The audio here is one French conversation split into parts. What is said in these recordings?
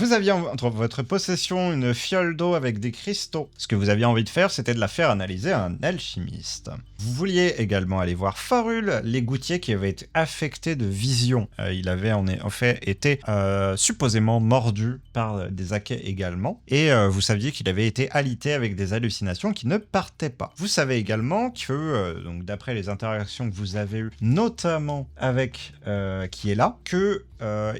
Vous aviez entre votre possession une fiole d'eau avec des cristaux. Ce que vous aviez envie de faire, c'était de la faire analyser à un alchimiste. Vous vouliez également aller voir Farul, l'égoutier qui avait été affecté de vision. Il avait en fait été supposément mordu par des Akais également. Et vous saviez qu'il avait été alité avec des hallucinations qui ne partaient pas. Vous savez également que, donc d'après les interactions que vous avez eues, notamment avec qui est là, que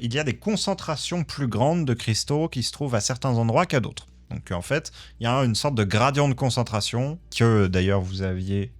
il y a des concentrations plus grandes de cristaux qui se trouvent à certains endroits qu'à d'autres. Donc en fait, il y a une sorte de gradient de concentration que d'ailleurs vous aviez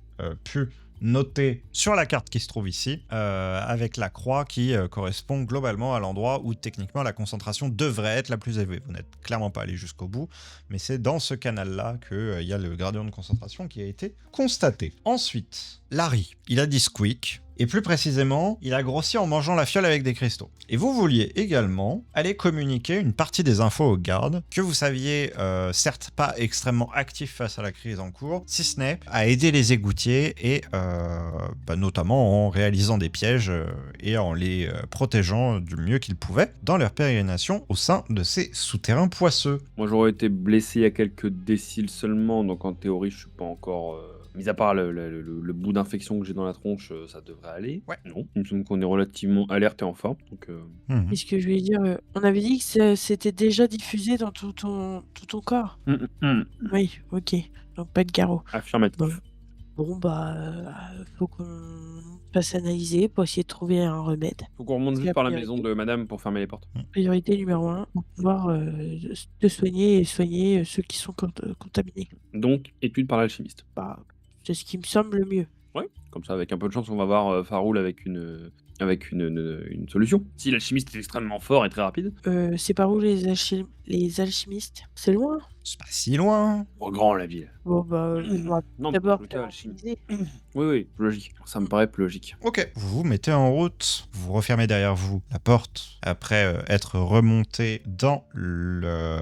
pu noter sur la carte qui se trouve ici, avec la croix qui correspond globalement à l'endroit où techniquement la concentration devrait être la plus élevée. Vous n'êtes clairement pas allé jusqu'au bout, mais c'est dans ce canal-là qu'il y a le gradient de concentration qui a été constaté. Ensuite, Larry, il a dit squeak. Et plus précisément, il a grossi en mangeant la fiole avec des cristaux. Et vous vouliez également aller communiquer une partie des infos aux gardes, que vous saviez certes pas extrêmement actifs face à la crise en cours, si ce n'est à aider les égoutiers et notamment en réalisant des pièges et en les protégeant du mieux qu'ils pouvaient dans leur pérégrination au sein de ces souterrains poisseux. Moi, j'aurais été blessé à quelques déciles seulement, donc en théorie, je suis pas encore... Mis à part le bout d'infection que j'ai dans la tronche, ça devrait aller. Ouais. Non, il me semble qu'on est relativement alerte et en forme. Donc, Qu'est-ce que je voulais dire on avait dit que c'était déjà diffusé dans tout ton corps. Oui, ok. Donc pas de garrot. Affirmatif. Bon, faut qu'on fasse analyser pour essayer de trouver un remède. Faut qu'on remonte C'est juste la par la priorité. maison de madame pour fermer les portes. Priorité numéro 1, pour pouvoir te soigner et soigner ceux qui sont contaminés. Donc, étude par l'alchimiste. C'est ce qui me semble le mieux. Ouais, comme ça, avec un peu de chance, on va voir Faroul avec une solution. Si l'alchimiste est extrêmement fort et très rapide. C'est par où les alchimistes? C'est loin? C'est pas si loin. Oh, grand la ville. Bon, on va Non, d'abord le faire cas alchimiste. analyser. Oui, logique. Ça me paraît plus logique. Ok, vous vous mettez en route, vous refermez derrière vous la porte, après être remonté dans la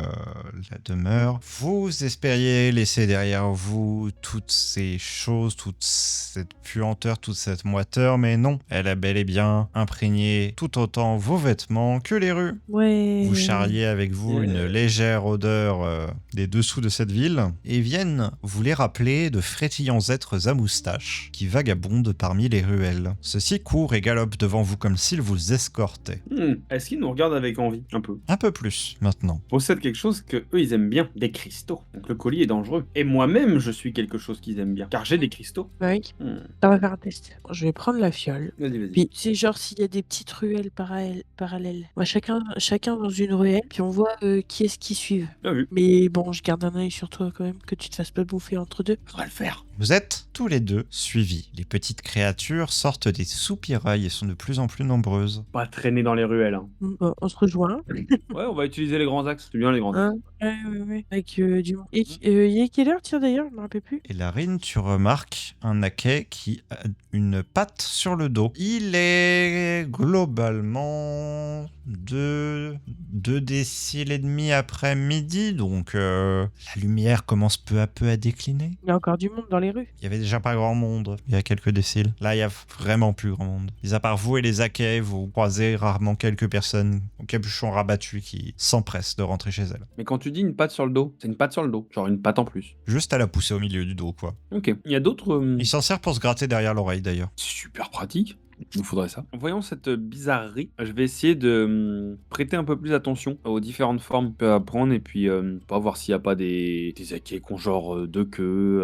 demeure. Vous espériez laisser derrière vous toutes ces choses, toute cette puanteur, toute cette moiteur, mais non, elle a bel et bien imprégné tout autant vos vêtements que les rues. Ouais. Vous charriez avec vous une légère odeur des dessous de cette ville, et viennent vous les rappeler de frétillants êtres à moustache qui vagabondent parmi les ruelles. Ceux-ci courent et galopent devant vous comme s'ils vous escortaient. Est-ce qu'ils nous regardent avec envie? Un peu. Un peu plus, maintenant. Possède quelque chose que eux ils aiment bien, des cristaux. Donc le colis est dangereux. Et moi-même je suis quelque chose qu'ils aiment bien, car j'ai des cristaux. Oui, ça va faire un test. Je vais prendre la fiole. Vas-y. Puis c'est genre s'il y a des petites ruelles parallèles. Moi, chacun dans une ruelle, puis on voit qui est-ce qui suivent. Bien vu. Mais bon, je garde un œil sur toi quand même, que tu te fasses pas bouffer entre deux. Faudra le faire. Vous êtes tous les deux suivis. Les petites créatures sortent des soupirails et sont de plus en plus nombreuses. Pas traîner dans les ruelles. Hein. On se rejoint. Ouais, on va utiliser les grands axes. C'est bien les grands axes. Ouais. Avec du monde. Et il est quelle heure, tiens d'ailleurs, je me rappelle plus. Et Larine, tu remarques un Akai qui a une patte sur le dos. Il est globalement 2 déciles et demi après midi, donc la lumière commence peu à peu à décliner. Il y a encore du monde dans les rues. Il y avait déjà pas grand monde il y a quelques déciles. Là, il y a vraiment plus grand monde. Mis à part vous et les Akai, vous croisez rarement quelques personnes au capuchon rabattu qui s'empressent de rentrer chez elles. Mais quand tu dis une patte sur le dos, c'est une patte sur le dos. Genre une patte en plus. Juste à la pousser au milieu du dos, quoi. Ok. Il y a d'autres... Il s'en sert pour se gratter derrière l'oreille, d'ailleurs. Super pratique. Il nous faudrait ça. En voyant cette bizarrerie, je vais essayer de prêter un peu plus attention aux différentes formes qu'on peut apprendre et puis pas voir s'il n'y a pas des Akais qui ont genre deux queues,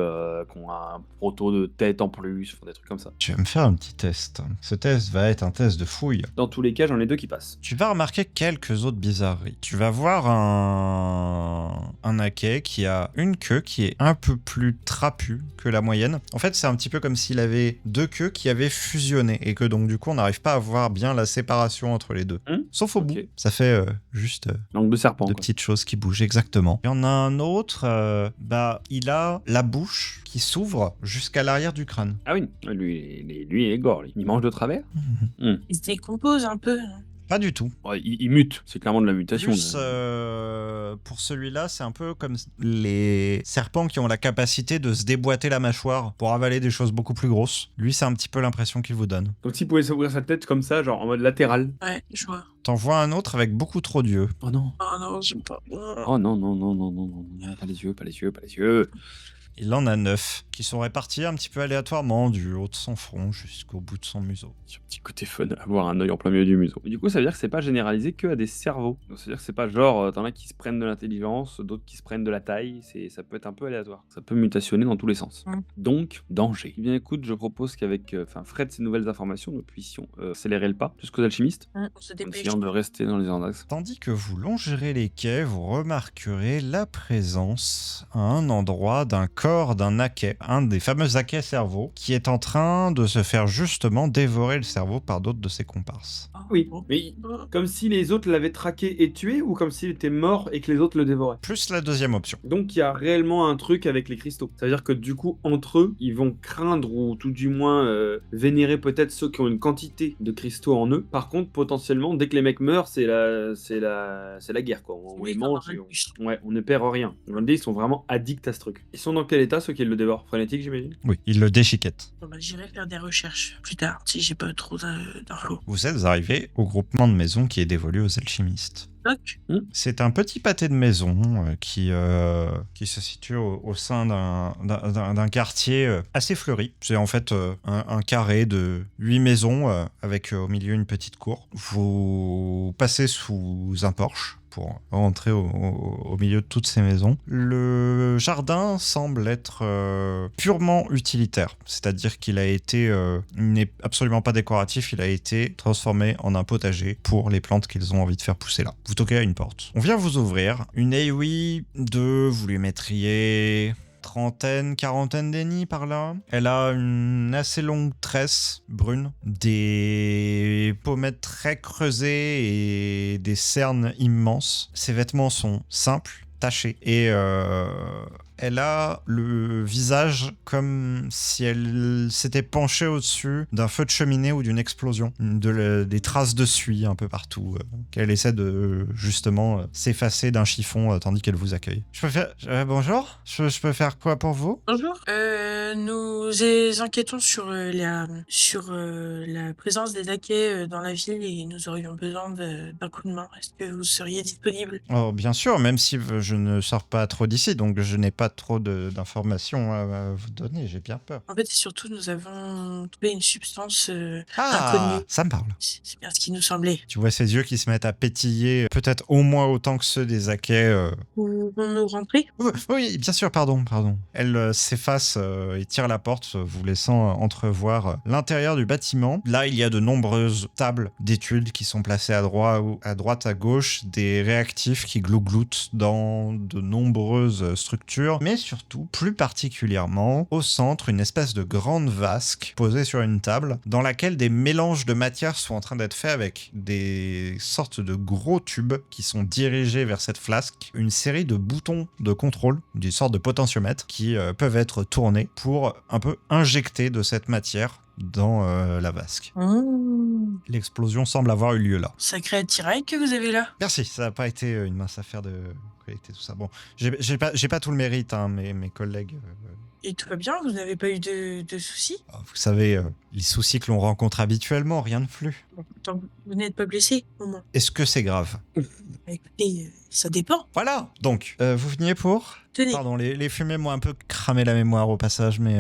qui ont un proto de tête en plus, enfin, des trucs comme ça. Tu vas me faire un petit test. Ce test va être un test de fouille. Dans tous les cas, j'en ai 2 qui passent. Tu vas remarquer quelques autres bizarreries. Tu vas voir un Akai qui a une queue qui est un peu plus trapue que la moyenne. En fait, c'est un petit peu comme s'il avait 2 queues qui avaient fusionné et que donc du coup on n'arrive pas à voir bien la séparation entre les deux. Sauf au bout. Ça fait juste langue de serpent, de petites choses qui bougent, exactement. Il y en a un autre, il a la bouche qui s'ouvre jusqu'à l'arrière du crâne. Ah oui, lui il est gore, lui. Il mange de travers. Il se décompose un peu. Pas du tout. Ouais, il mute, c'est clairement de la mutation. Plus, pour celui-là, c'est un peu comme les serpents qui ont la capacité de se déboîter la mâchoire pour avaler des choses beaucoup plus grosses. Lui, c'est un petit peu l'impression qu'il vous donne. Comme s'il pouvait s'ouvrir sa tête comme ça, genre en mode latéral. Ouais, je vois. T'en vois un autre avec beaucoup trop d'yeux. Oh non. Oh non, j'aime pas. Oh non, non, non, non, non, non. Pas les yeux, pas les yeux, pas les yeux. Il en a 9, qui sont répartis un petit peu aléatoirement du haut de son front jusqu'au bout de son museau. J'ai un petit côté fun, avoir un œil en plein milieu du museau. Du coup, ça veut dire que c'est pas généralisé que à des cerveaux. Donc, ça veut dire que c'est pas genre, t'en as qui se prennent de l'intelligence, d'autres qui se prennent de la taille. Ça peut être un peu aléatoire. Ça peut mutationner dans tous les sens. Donc, danger. Eh bien, écoute, je propose qu'avec frais de ces nouvelles informations, nous puissions accélérer le pas jusqu'aux alchimistes. On se En dépêche. essayant de rester dans les index. Tandis que vous longerez les quais, vous remarquerez la présence à un endroit d'un corps d'un aquais, un des fameux aquais cerveaux, qui est en train de se faire justement dévorer le cerveau par d'autres de ses comparses. Oui, mais comme si les autres l'avaient traqué et tué, ou comme s'il était mort et que les autres le dévoraient. Plus la deuxième option. Donc il y a réellement un truc avec les cristaux. C'est-à-dire que du coup, entre eux, ils vont craindre ou tout du moins vénérer peut-être ceux qui ont une quantité de cristaux en eux. Par contre, potentiellement, dès que les mecs meurent, c'est la guerre, quoi. On les mange et on ne perd rien. Ils sont vraiment addicts à ce truc. Ils sont dans quel état ceux qui le dévorent? Frénétique, j'imagine? Oui, il le déchiquette. Bon, bah, j'irai faire des recherches plus tard, si j'ai pas trop d'infos. Vous êtes arrivé au groupement de maisons qui est dévolu aux alchimistes. Donc, C'est un petit pâté de maisons qui se situe au sein d'un quartier assez fleuri. C'est en fait un carré de 8 maisons avec au milieu une petite cour. Vous passez sous un porche pour rentrer au milieu de toutes ces maisons. Le jardin semble être purement utilitaire, c'est-à-dire qu'il a été, il n'est absolument pas décoratif, il a été transformé en un potager pour les plantes qu'ils ont envie de faire pousser là. Vous toquez à une porte. On vient vous ouvrir. Une AOE de, vous lui mettriez... trentaine, quarantaine d'ennemis par là. Elle a une assez longue tresse brune, des pommettes très creusées et des cernes immenses. Ses vêtements sont simples, tachés et elle a le visage comme si elle s'était penchée au-dessus d'un feu de cheminée ou d'une explosion. Des traces de suie un peu partout, qu'elle essaie de justement s'effacer d'un chiffon tandis qu'elle vous accueille. Je peux faire... bonjour, je peux faire quoi pour vous? bonjour. Nous enquêtons sur la présence des laquais dans la ville et nous aurions besoin d'un coup de main. Est-ce que vous seriez disponible? Oh, bien sûr, même si je ne sors pas trop d'ici, donc je n'ai pas trop d'informations à vous donner, j'ai bien peur. En fait, et surtout, nous avons trouvé une substance Ah, inconnue. ça me parle. C'est bien ce qui nous semblait. Tu vois ses yeux qui se mettent à pétiller, peut-être au moins autant que ceux des aquais. Pouvons-nous rentrer? Oui, bien sûr, pardon. Elle s'efface et tire la porte, vous laissant entrevoir l'intérieur du bâtiment. Là, il y a de nombreuses tables d'études qui sont placées à droite, à gauche, des réactifs qui glougloutent dans de nombreuses structures, mais surtout, plus particulièrement, au centre, une espèce de grande vasque posée sur une table, dans laquelle des mélanges de matières sont en train d'être faits avec des sortes de gros tubes qui sont dirigés vers cette flasque, une série de boutons de contrôle, des sortes de potentiomètres qui peuvent être tournés pour un peu injecter de cette matière dans la vasque. L'explosion semble avoir eu lieu là. Sacré attirail que vous avez là. Merci, ça n'a pas été une mince affaire de collecter tout ça. Bon, j'ai pas tout le mérite, hein, mes collègues... Et tout va bien? Vous n'avez pas eu de soucis? Vous savez, les soucis que l'on rencontre habituellement, rien de plus. Bon, tant que vous n'êtes pas blessé, au moins. Est-ce que c'est grave? Écoutez, ça dépend. Voilà. Donc, vous veniez pour... Tenez. Pardon, les fumées m'ont un peu cramé la mémoire au passage, mais...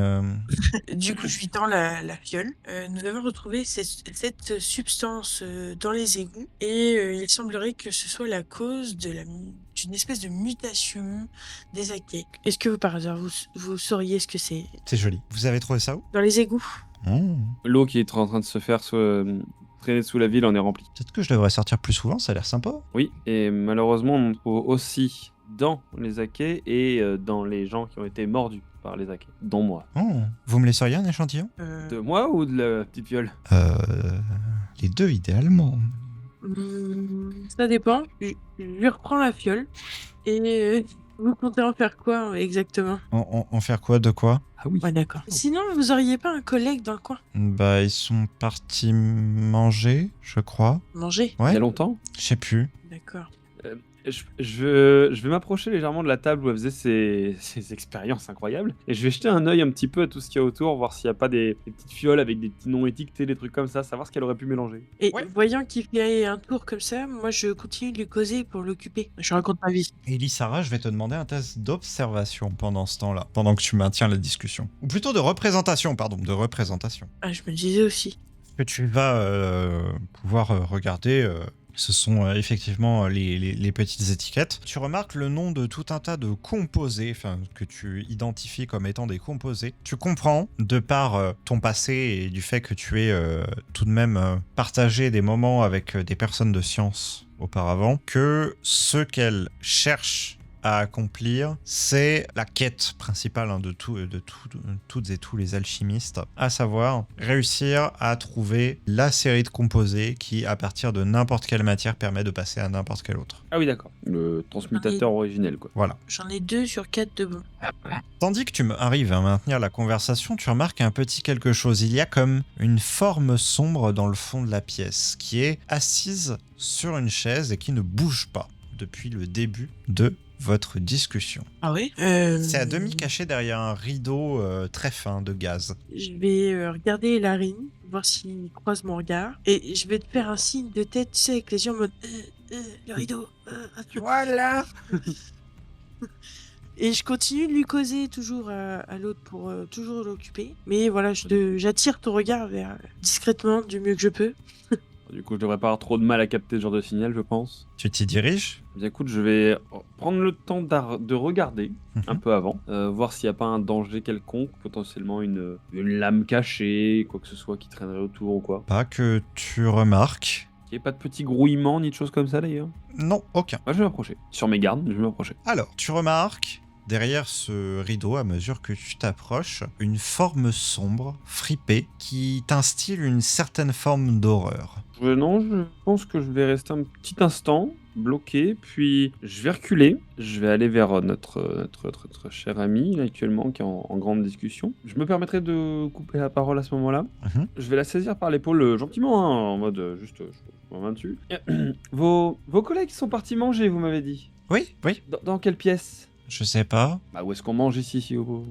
Du coup, je lui tends la fiole. Nous avons retrouvé cette substance dans les égouts et il semblerait que ce soit la cause d'une espèce de mutation des aquais. Est-ce que vous, par hasard, vous sauriez ce que c'est? C'est joli. Vous avez trouvé ça où? Dans les égouts. L'eau qui est en train de se faire traîner sous la ville en est remplie. Peut-être que je devrais sortir plus souvent, ça a l'air sympa. Oui, et malheureusement, on trouve aussi dans les aquais et dans les gens qui ont été mordus par les aquais, dont moi. Vous me laisseriez un échantillon? De moi ou de la petite fiole? Les deux, idéalement. Ça dépend. Je lui reprends la fiole et Vous comptez en faire quoi exactement? En faire quoi de quoi? Ah oui. Ouais, d'accord. Sinon, vous auriez pas un collègue dans le coin? Bah, ils sont partis manger, je crois. Manger? Il y Ouais, a longtemps. je sais plus. D'accord. Je vais m'approcher légèrement de la table où elle faisait ses expériences incroyables et je vais jeter un œil un petit peu à tout ce qu'il y a autour, voir s'il n'y a pas des petites fioles avec des petits noms étiquetés, des trucs comme ça, savoir ce qu'elle aurait pu mélanger. Et Ouais. voyant qu'il fait un tour comme ça, moi je continue de lui causer pour l'occuper. Je raconte ma vie. Elisara, je vais te demander un test d'observation pendant ce temps-là, pendant que tu maintiens la discussion. Ou plutôt de représentation, pardon, de représentation. Ah, je me disais aussi. Ce que tu vas pouvoir regarder, ce sont effectivement les petites étiquettes. Tu remarques le nom de tout un tas de composés, enfin que tu identifies comme étant des composés. Tu comprends, de par ton passé et du fait que tu aies tout de même partagé des moments avec des personnes de science auparavant, que ce qu'elles cherchent à accomplir, c'est la quête principale de toutes et tous les alchimistes, à savoir réussir à trouver la série de composés qui, à partir de n'importe quelle matière, permet de passer à n'importe quelle autre. Ah oui, d'accord. Le transmutateur originel, quoi. Voilà. J'en ai 2 sur 4 de bons. Tandis que tu arrives à maintenir la conversation, tu remarques un petit quelque chose. Il y a comme une forme sombre dans le fond de la pièce, qui est assise sur une chaise et qui ne bouge pas depuis le début de votre discussion. Ah oui? C'est à demi caché derrière un rideau très fin de gaz. Je vais regarder Larine, voir s'il croise mon regard. Et je vais te faire un signe de tête, tu sais, avec les yeux en mode le rideau. Voilà. Et je continue de lui causer toujours à l'autre pour toujours l'occuper. Mais voilà, j'attire ton regard vers discrètement du mieux que je peux. Du coup, je devrais pas avoir trop de mal à capter ce genre de signal, je pense. Tu t'y diriges? Bien, écoute, je vais prendre le temps de regarder un peu avant, voir s'il n'y a pas un danger quelconque, potentiellement une lame cachée, quoi que ce soit qui traînerait autour ou quoi. Pas que tu remarques. Il n'y a pas de petits grouillements ni de choses comme ça d'ailleurs. Non, aucun. Moi, je vais m'approcher. Sur mes gardes, je vais m'approcher. Alors, tu remarques, derrière ce rideau, à mesure que tu t'approches, une forme sombre, fripée, qui t'instille une certaine forme d'horreur. Non, je pense que je vais rester un petit instant bloqué, puis je vais reculer. Je vais aller vers notre cher ami, là, actuellement, qui est en grande discussion. Je me permettrai de couper la parole à ce moment-là. Je vais la saisir par l'épaule gentiment, hein, en mode juste, je m'en viens dessus. Vos collègues sont partis manger, vous m'avez dit. Oui, oui. Dans quelle pièce? Je sais pas. Bah, où est-ce qu'on mange ici vous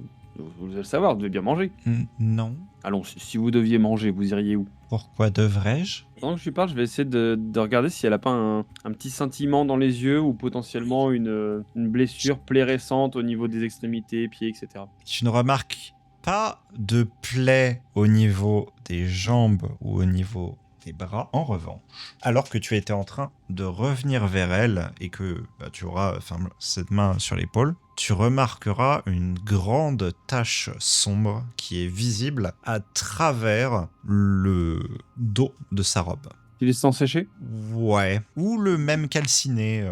devez le savoir, vous devez bien manger. Non. Allons, si vous deviez manger, vous iriez où? Pourquoi devrais-je? Pendant que je lui parle, je vais essayer de regarder si elle a pas un petit scintillement dans les yeux ou potentiellement une blessure, plaie récente au niveau des extrémités, pieds, etc. Tu ne remarques pas de plaie au niveau des jambes ou au niveau des bras. En revanche, alors que tu étais en train de revenir vers elle et que tu auras cette main sur l'épaule, tu remarqueras une grande tache sombre qui est visible à travers le dos de sa robe. Il est sans sécher? Ouais. Ou le même calciné.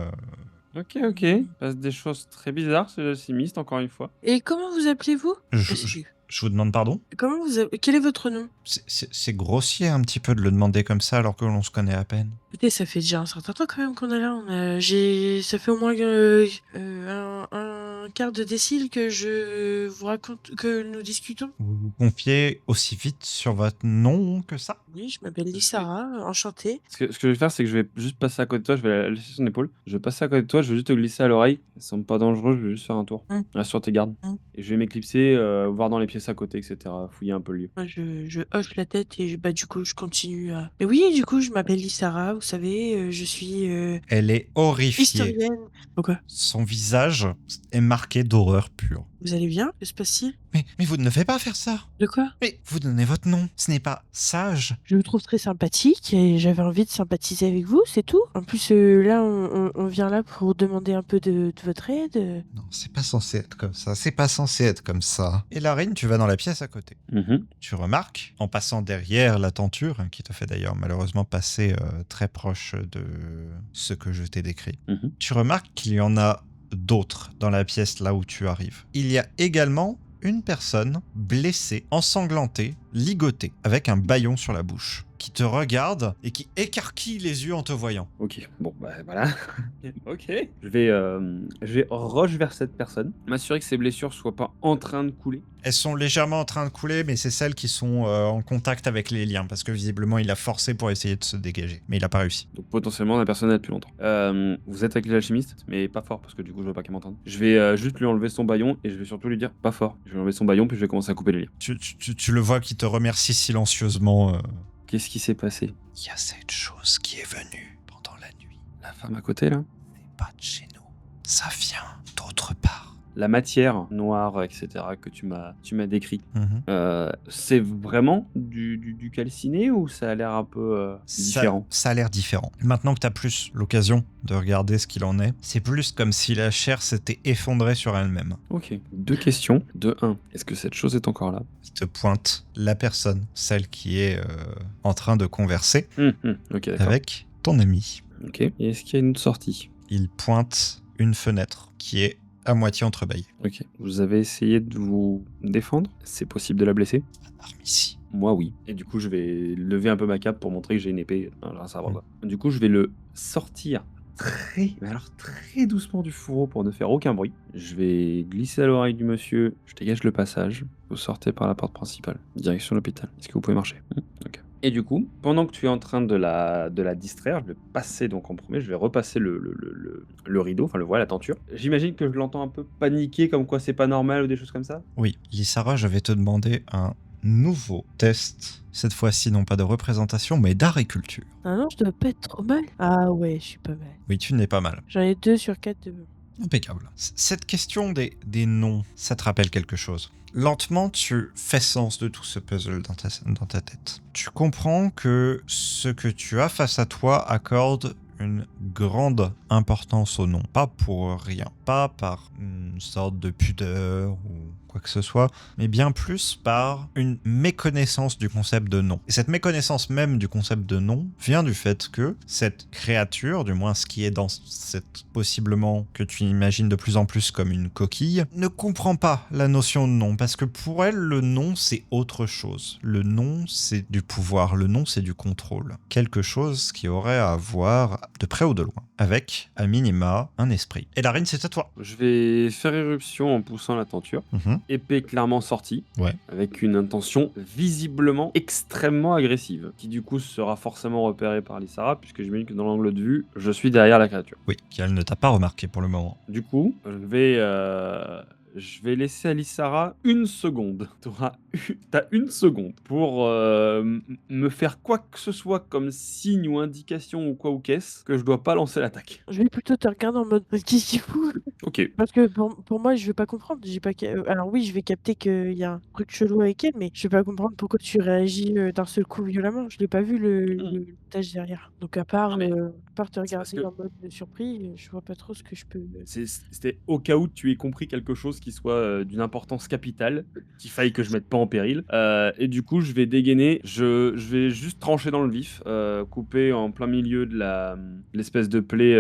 Ok. Il passe des choses très bizarres, c'est l'alchimiste, encore une fois. Et comment vous appelez-vous? Je vous demande pardon? Quel est votre nom? C'est grossier un petit peu de le demander comme ça alors que l'on se connaît à peine. Écoutez, ça fait déjà un certain temps quand même qu'on est là. Ça fait au moins un quart de décile que je vous raconte que nous discutons. Vous vous confiez aussi vite sur votre nom que ça? Oui, je m'appelle Lysara, enchantée. Ce que je vais faire, c'est que je vais juste passer à côté de toi, je vais la laisser sur son épaule. Je vais passer à côté de toi, je vais juste te glisser à l'oreille. Ça semble pas dangereux, je vais juste faire un tour. Reste sur tes gardes. Et je vais m'éclipser, voir dans les pièces à côté, etc. Fouiller un peu le lieu. Moi, je hoche la tête et du coup, je continue à... Mais oui, du coup, je m'appelle Lysara, vous savez, je suis Elle est horrifiée. historienne. Pourquoi? Son visage est marqué d'horreur pure. Vous allez bien? Que se passe-t-il? Mais vous ne devez pas faire ça. De quoi? Mais vous donnez votre nom. Ce n'est pas sage. Je vous trouve très sympathique et j'avais envie de sympathiser avec vous, c'est tout. En plus, là, on vient là pour demander un peu de votre aide. Non, c'est pas censé être comme ça. C'est pas censé être comme ça. Et Larine, tu vas dans la pièce à côté. Tu remarques, en passant derrière la tenture, qui te fait d'ailleurs malheureusement passer très proche de ce que je t'ai décrit, tu remarques qu'il y en a d'autres dans la pièce là où tu arrives. Il y a également une personne blessée, ensanglantée, ligotée, avec un bâillon sur la bouche, qui te regarde et qui écarquille les yeux en te voyant. Ok, bon, bah voilà. Ok. Je vais rush vers cette personne, m'assurer que ses blessures soient pas en train de couler. Elles sont légèrement en train de couler, mais c'est celles qui sont en contact avec les liens, parce que visiblement il a forcé pour essayer de se dégager, mais il a pas réussi. Donc potentiellement la personne est là depuis longtemps. Vous êtes avec l'alchimiste, mais pas fort, parce que du coup je veux pas qu'elle m'entende. Je vais juste lui enlever son bâillon, et je vais surtout lui dire pas fort. Je vais enlever son bâillon, puis je vais commencer à couper les liens. Tu le vois qui te remercie silencieusement. Qu'est-ce qui s'est passé? Il y a cette chose qui est venue pendant la nuit. La femme à côté là? C'est pas de chez nous. Ça vient d'autre part. La matière noire, etc. que tu m'as décrit. Mhm. C'est vraiment du calciné ou ça a l'air un peu différent? Ça a l'air différent. Maintenant que tu as plus l'occasion de regarder ce qu'il en est, c'est plus comme si la chair s'était effondrée sur elle-même. Ok. 2 questions. De 1, est-ce que cette chose est encore là? Il te pointe la personne, celle qui est en train de converser Ok, d'accord. avec ton ami. Ok. Et est-ce qu'il y a une autre sortie? Il pointe une fenêtre qui est à moitié entrebâillée. Ok. Vous avez essayé de vous défendre? C'est possible de la blesser? Arme ici. Moi, oui. Et du coup, je vais lever un peu ma cape pour montrer que j'ai une épée. Alors, ça va pas. Du coup, je vais le sortir très doucement du fourreau pour ne faire aucun bruit. Je vais glisser à l'oreille du monsieur. Je dégage le passage. Vous sortez par la porte principale. Direction l'hôpital. Est-ce que vous pouvez marcher? Ok. Et du coup, pendant que tu es en train de la distraire, je vais passer donc en premier, je vais repasser le rideau, enfin le voile, la tenture. J'imagine que je l'entends un peu paniquer, comme quoi c'est pas normal ou des choses comme ça. Oui, Lysara, je vais te demander un nouveau test. Cette fois-ci, non pas de représentation, mais d'art et culture. Ah non, je dois pas être trop mal. Ah ouais, je suis pas mal. Oui, tu n'es pas mal. J'en ai 2 sur 4 de bon. Impeccable. Cette question des noms, ça te rappelle quelque chose? Lentement, tu fais sens de tout ce puzzle dans ta tête. Tu comprends que ce que tu as face à toi accorde une grande importance au nom. Pas pour rien. Pas par une sorte de pudeur ou quoi que ce soit, mais bien plus par une méconnaissance du concept de nom. Et cette méconnaissance même du concept de nom vient du fait que cette créature, du moins ce qui est dans cette possiblement que tu imagines de plus en plus comme une coquille, ne comprend pas la notion de nom, parce que pour elle, le nom c'est autre chose. Le nom c'est du pouvoir, le nom c'est du contrôle. Quelque chose qui aurait à voir de près ou de loin, avec, à minima, un esprit. Et Larine, c'est à toi. Je vais faire éruption en poussant la tenture. Épée clairement sortie, Ouais. avec une intention visiblement extrêmement agressive, qui du coup sera forcément repérée par Lysara, puisque j'imagine que dans l'angle de vue, je suis derrière la créature. Oui, qu'elle ne t'a pas remarqué pour le moment. Du coup, je vais laisser à Lysara 1 seconde. T'as 1 seconde pour me faire quoi que ce soit comme signe ou indication ou quoi ou qu'est-ce que je dois pas lancer l'attaque. Je vais plutôt te regarder en mode qu'est-ce qu'il fout? Ok. Parce que pour moi, je vais pas comprendre. J'ai pas alors oui, je vais capter qu'il y a un truc chelou avec elle, mais je vais pas comprendre pourquoi tu réagis d'un seul coup violemment. Je l'ai pas vu le tâche derrière. Donc à part te regarder en mode surpris, je vois pas trop ce que je peux. C'était au cas où tu aies compris quelque chose qui soit d'une importance capitale, qu'il faille que je mette pas en péril. Et du coup, je vais dégainer, je vais juste trancher dans le vif, couper en plein milieu de l'espèce de plaie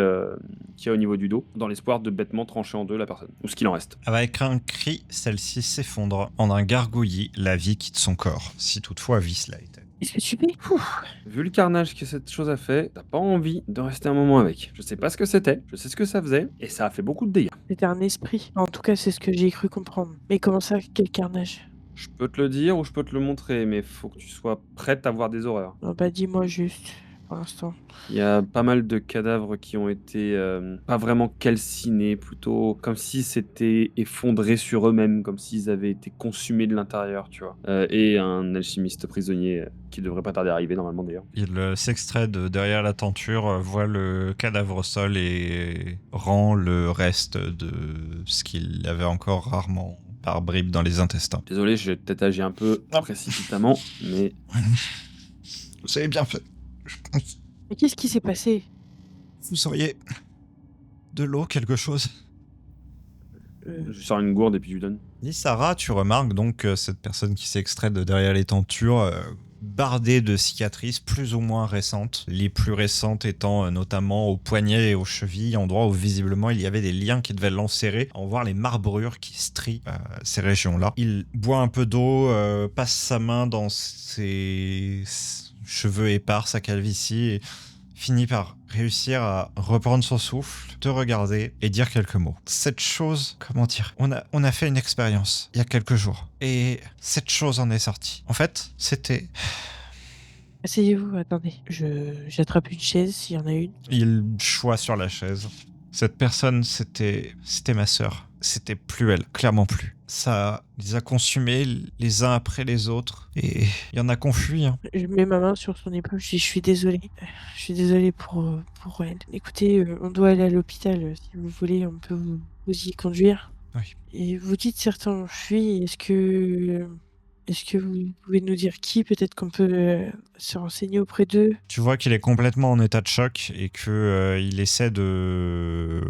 qu'il y a au niveau du dos, dans l'espoir de bêtement trancher en 2 la personne, ou ce qu'il en reste. Avec un cri, celle-ci s'effondre en un gargouillis, la vie quitte son corps, si toutefois vie cela était. Qu'est-ce que tu fais? Vu le carnage que cette chose a fait, t'as pas envie de rester un moment avec. Je sais pas ce que c'était, je sais ce que ça faisait, et ça a fait beaucoup de dégâts. C'était un esprit. En tout cas, c'est ce que j'ai cru comprendre. Mais comment ça, quel carnage? Je peux te le dire ou je peux te le montrer, mais faut que tu sois prête à voir des horreurs. Non, bah dis-moi juste, pour l'instant. Il y a pas mal de cadavres qui ont été pas vraiment calcinés, plutôt comme si c'était effondré sur eux-mêmes, comme s'ils avaient été consumés de l'intérieur, tu vois. Et un alchimiste prisonnier qui devrait pas tarder à arriver normalement d'ailleurs. Il s'extrait de derrière la tenture, voit le cadavre au sol et rend le reste de ce qu'il avait encore rarement par bribes dans les intestins. Désolé, j'ai peut-être agi un peu précipitamment, mais... Vous avez bien fait. Mais qu'est-ce qui s'est passé? Vous auriez de l'eau, quelque chose? Je sors une gourde et puis je lui donne. Lysara, tu remarques donc cette personne qui s'est extraite de derrière les tentures, bardée de cicatrices plus ou moins récentes, les plus récentes étant notamment aux poignets et aux chevilles, endroits où visiblement il y avait des liens qui devaient l'enserrer. On voit les marbrures qui strient ces régions-là. Il boit un peu d'eau, passe sa main dans ses cheveux épars, sa calvitie, et finit par réussir à reprendre son souffle, te regarder et dire quelques mots. Cette chose, comment dire, on a fait une expérience il y a quelques jours, et cette chose en est sortie. En fait, c'était... Asseyez-vous, attendez. J'attrape une chaise s'il y en a une. Il choisit sur la chaise. Cette personne, c'était ma sœur. C'était plus elle, clairement plus. Ça les a consumés les uns après les autres. Et il y en a qu'on fuit. Hein. Je mets ma main sur son épaule, je dis, je suis désolée. Je suis désolée pour elle. Écoutez, on doit aller à l'hôpital. Si vous voulez, on peut vous y conduire. Oui. Et vous dites certains ont fui. Est-ce que vous pouvez nous dire qui? Peut-être qu'on peut se renseigner auprès d'eux. Tu vois qu'il est complètement en état de choc et que il essaie de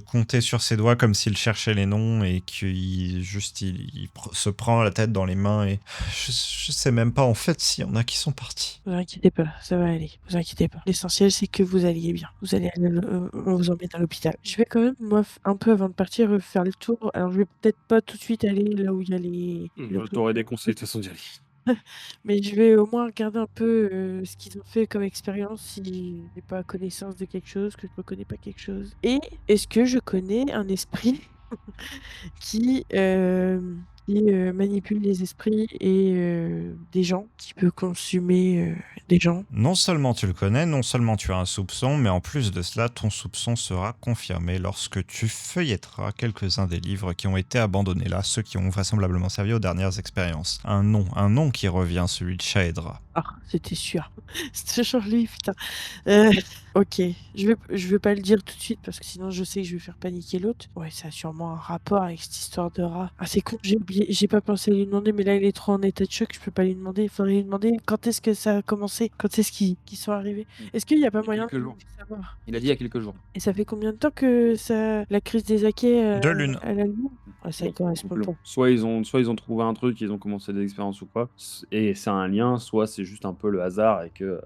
compter sur ses doigts comme s'il cherchait les noms et qu'il se prend la tête dans les mains et je sais même pas en fait s'il y en a qui sont partis. Vous inquiétez pas, ça va aller. Vous inquiétez pas. L'essentiel, c'est que vous alliez bien. Vous allez on vous emmène à l'hôpital. Je vais quand même, moi, un peu avant de partir, faire le tour. Alors, je vais peut-être pas tout de suite aller là où il y a les... Je t'aurais déconseillé de toute façon d'y aller. Mais je vais au moins regarder un peu ce qu'ils ont fait comme expérience, si j'ai pas connaissance de quelque chose, que je ne reconnais pas quelque chose. Et est-ce que je connais un esprit qui manipule les esprits et des gens, qui peut consumer des gens? Non seulement tu le connais, non seulement tu as un soupçon, mais en plus de cela, ton soupçon sera confirmé lorsque tu feuilletteras quelques-uns des livres qui ont été abandonnés là, ceux qui ont vraisemblablement servi aux dernières expériences. Un nom qui revient, celui de Shaedra. Ah, c'était sûr. C'était genre lui, putain. Ok, je vais pas le dire tout de suite parce que sinon je sais que je vais faire paniquer l'autre. Ouais, ça a sûrement un rapport avec cette histoire de rat. Ah, c'est con, j'ai oublié, j'ai pas pensé à lui demander, mais là il est trop en état de choc, je peux pas lui demander. Il faudrait lui demander quand est-ce que ça a commencé, quand est-ce qu'ils sont arrivés. Est-ce qu'il y a pas moyen quelques jours. de savoir? Il a dit il y a quelques jours. Et ça fait combien de temps que la crise des Akais 2 lunes. à la lune? Ah, ça correspond pas. Soit ils ont trouvé un truc, ils ont commencé des expériences ou quoi, et c'est un lien, soit c'est juste un peu le hasard et que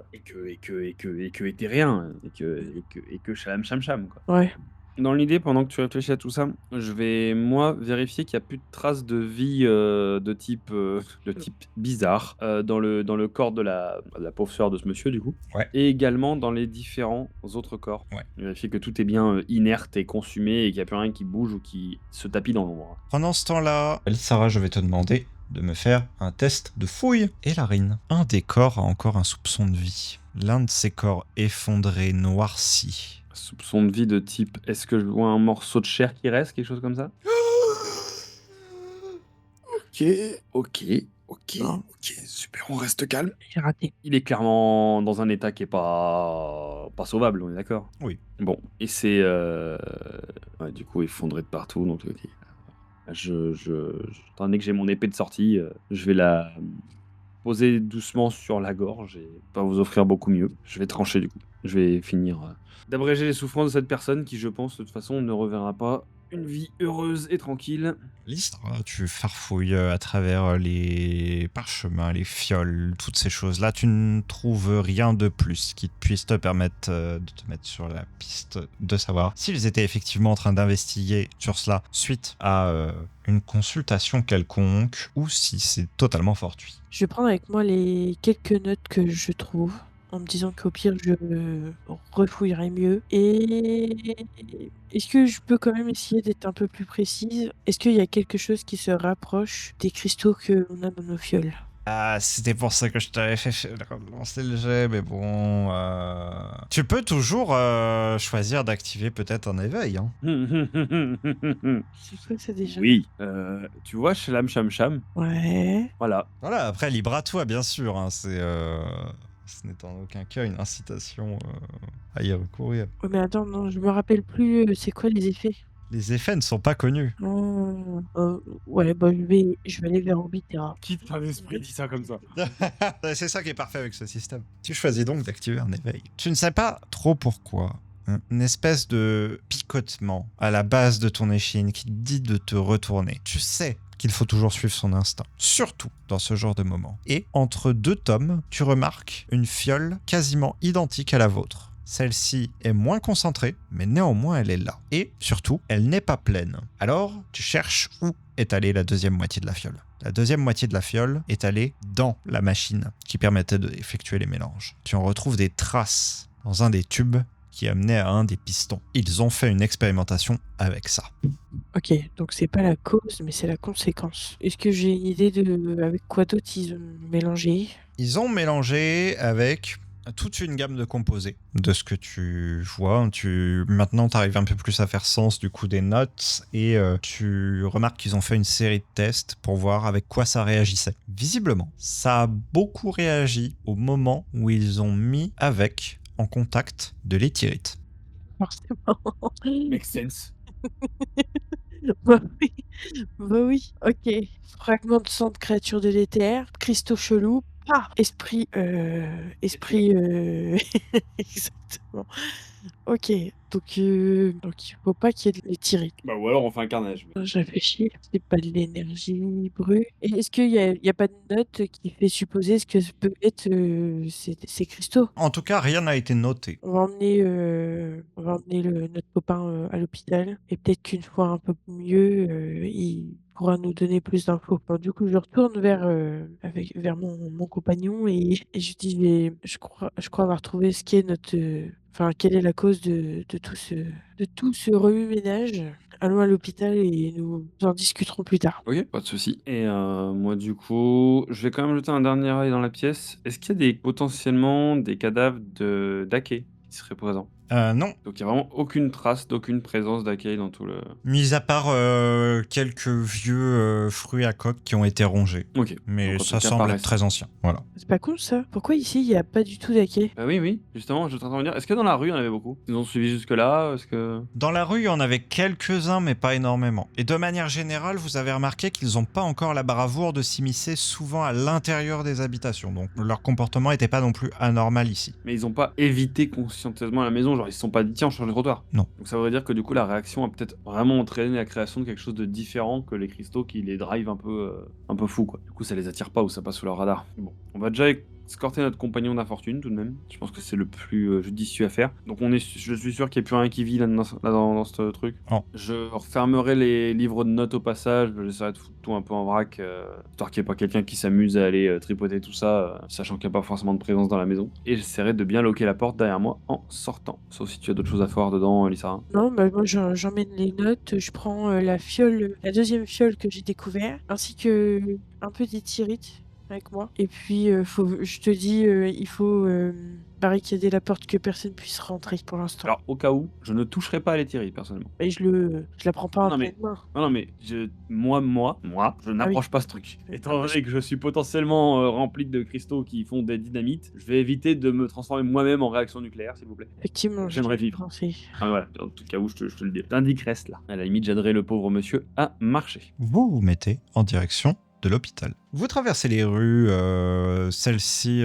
était rien, et que chalam cham cham quoi. Ouais. Dans l'idée, pendant que tu réfléchis à tout ça, je vais moi vérifier qu'il n'y a plus de traces de vie de type bizarre dans le corps de la pauvre sœur de ce monsieur du coup, Ouais. et également dans les différents autres corps. Ouais. Vérifier que tout est bien inerte et consumé et qu'il n'y a plus rien qui bouge ou qui se tapit dans l'ombre. Pendant ce temps-là, Sarah, je vais te demander de me faire un test de fouille. Et Larine, un des corps a encore un soupçon de vie. L'un de ces corps effondré, noirci. Soupçon de vie de type, est-ce que je vois un morceau de chair qui reste, quelque chose comme ça? Ok, super, on reste calme. J'ai raté. Il est clairement dans un état qui est pas sauvable, on est d'accord? Oui. Bon, et c'est ouais, du coup effondré de partout, donc ok. Étant donné que j'ai mon épée de sortie, je vais la poser doucement sur la gorge et pas vous offrir beaucoup mieux. Je vais trancher du coup. Je vais finir d'abréger les souffrances de cette personne qui, je pense, de toute façon, ne reverra pas une vie heureuse et tranquille. Lystre, tu farfouilles à travers les parchemins, les fioles, toutes ces choses-là. Tu ne trouves rien de plus qui puisse te permettre de te mettre sur la piste de savoir s'ils étaient effectivement en train d'investiguer sur cela suite à une consultation quelconque ou si c'est totalement fortuit. Je vais prendre avec moi les quelques notes que je trouve, en me disant qu'au pire, je refouillerai mieux. Et est-ce que je peux quand même essayer d'être un peu plus précise? Est-ce qu'il y a quelque chose qui se rapproche des cristaux qu'on a dans nos fioles? Ah, c'était pour ça que je t'avais fait lancer le jet, mais bon... Tu peux toujours choisir d'activer peut-être un éveil, hein. C'est quoi ça déjà? Oui, tu vois, Shalam Cham Cham, Ouais. voilà. Voilà, après, libre à toi, bien sûr, hein, c'est... Ce n'est en aucun cas une incitation à y recourir. Ouais, mais attends, non, je me rappelle plus, c'est quoi les effets? Les effets ne sont pas connus. Ouais, bah je vais aller vers Orbitera. Quitte un esprit dit ça comme ça. C'est ça qui est parfait avec ce système. Tu choisis donc d'activer un éveil. Tu ne sais pas trop pourquoi. Une espèce de picotement à la base de ton échine qui te dit de te retourner. Tu sais qu'il faut toujours suivre son instinct, surtout dans ce genre de moment. Et entre deux tomes, tu remarques une fiole quasiment identique à la vôtre. Celle-ci est moins concentrée, mais néanmoins elle est là. Et surtout, elle n'est pas pleine. Alors, tu cherches où est allée la deuxième moitié de la fiole. La deuxième moitié de la fiole est allée dans la machine qui permettait d'effectuer les mélanges. Tu en retrouves des traces dans un des tubes qui amenait à un des pistons. Ils ont fait une expérimentation avec ça. Ok, donc c'est pas la cause, mais c'est la conséquence. Est-ce que j'ai une idée de avec quoi d'autre ils ont mélangé? Ils ont mélangé avec toute une gamme de composés. De ce que tu vois, maintenant tu arrives un peu plus à faire sens du coup des notes et tu remarques qu'ils ont fait une série de tests pour voir avec quoi ça réagissait. Visiblement, ça a beaucoup réagi au moment où ils ont mis avec en contact de l'éthyrite. Forcément. Make sense. Bah oui. Bah oui. Ok. Fragment de sang de créature de l'éther, cristaux chelous, esprit, exactement. Ok, donc il faut pas qu'il y ait de l'éthyrite. Bah, ou alors on fait un carnage. Je réfléchis, c'est pas de l'énergie brute. Et est-ce qu'il y a pas de note qui fait supposer ce que ça peut être ces cristaux? En tout cas, rien n'a été noté. On va emmener notre copain à l'hôpital et peut-être qu'une fois un peu mieux, il pourra nous donner plus d'infos. Bon, du coup, je retourne vers mon compagnon et je dis, je crois avoir trouvé ce qui est enfin, quelle est la cause de tout ce remue-ménage. Allons à l'hôpital et nous en discuterons plus tard. Ok, pas de souci. Et moi, du coup, je vais quand même jeter un dernier œil dans la pièce. Est-ce qu'il y a potentiellement des cadavres d'Ake qui seraient présents? Non. Donc, il n'y a vraiment aucune trace d'aucune présence d'Ake dans tout le. Mis à part quelques vieux fruits à coque qui ont été rongés. Ok. Mais Donc, en ça tout cas, semble pas être très ancien. Voilà. C'est pas con ça? Pourquoi ici il n'y a pas du tout d'Ake? Bah oui, justement, je suis en train de me dire, est-ce que dans la rue, il y en avait beaucoup? Ils ont suivi jusque-là? Est-ce que. Dans la rue, il y en avait quelques-uns, mais pas énormément. Et de manière générale, vous avez remarqué qu'ils n'ont pas encore la bravoure de s'immiscer souvent à l'intérieur des habitations. Donc leur comportement n'était pas non plus anormal ici. Mais ils ont pas évité conscienteusement la maison, genre ils se sont pas dit tiens, on change de trottoir. Non. Donc ça voudrait dire que du coup, la réaction a peut-être vraiment entraîné la création de quelque chose de différent que les cristaux qui les drive un peu fous, quoi. Du coup, ça les attire pas ou ça passe sous leur radar. Bon, on va déjà escorter notre compagnon d'infortune tout de même. Je pense que c'est le plus judicieux à faire. Donc je suis sûr qu'il n'y a plus rien qui vit là, dans ce truc. Non. Je refermerai les livres de notes au passage. J'essaierai de foutre tout un peu en vrac, histoire qu'il n'y ait pas quelqu'un qui s'amuse à aller tripoter tout ça, sachant qu'il n'y a pas forcément de présence dans la maison. Et j'essaierai de bien loquer la porte derrière moi en sortant. Sauf si tu as d'autres choses à faire dedans, Lisa. Non, bah moi j'emmène les notes, je prends la deuxième fiole que j'ai découvert, ainsi que un peu d'éthyrite avec moi. Et puis je te dis, il faut barricader la porte que personne puisse rentrer pour l'instant. Alors, au cas où, je ne toucherai pas à l'éthérite, personnellement. Et je la prends pas Non, en mais- pleine main. Non, mais moi, je n'approche pas ce truc. Étant donné que je suis potentiellement rempli de cristaux qui font des dynamites, je vais éviter de me transformer moi-même en réaction nucléaire, s'il vous plaît. Effectivement, J'aimerais vivre. penser. Ah, voilà, en tout cas où, je te le dis. T'indiquerais cela. À la limite, j'aiderai le pauvre monsieur à marcher. Vous vous mettez en direction de l'hôpital. Vous traversez les rues, celles-ci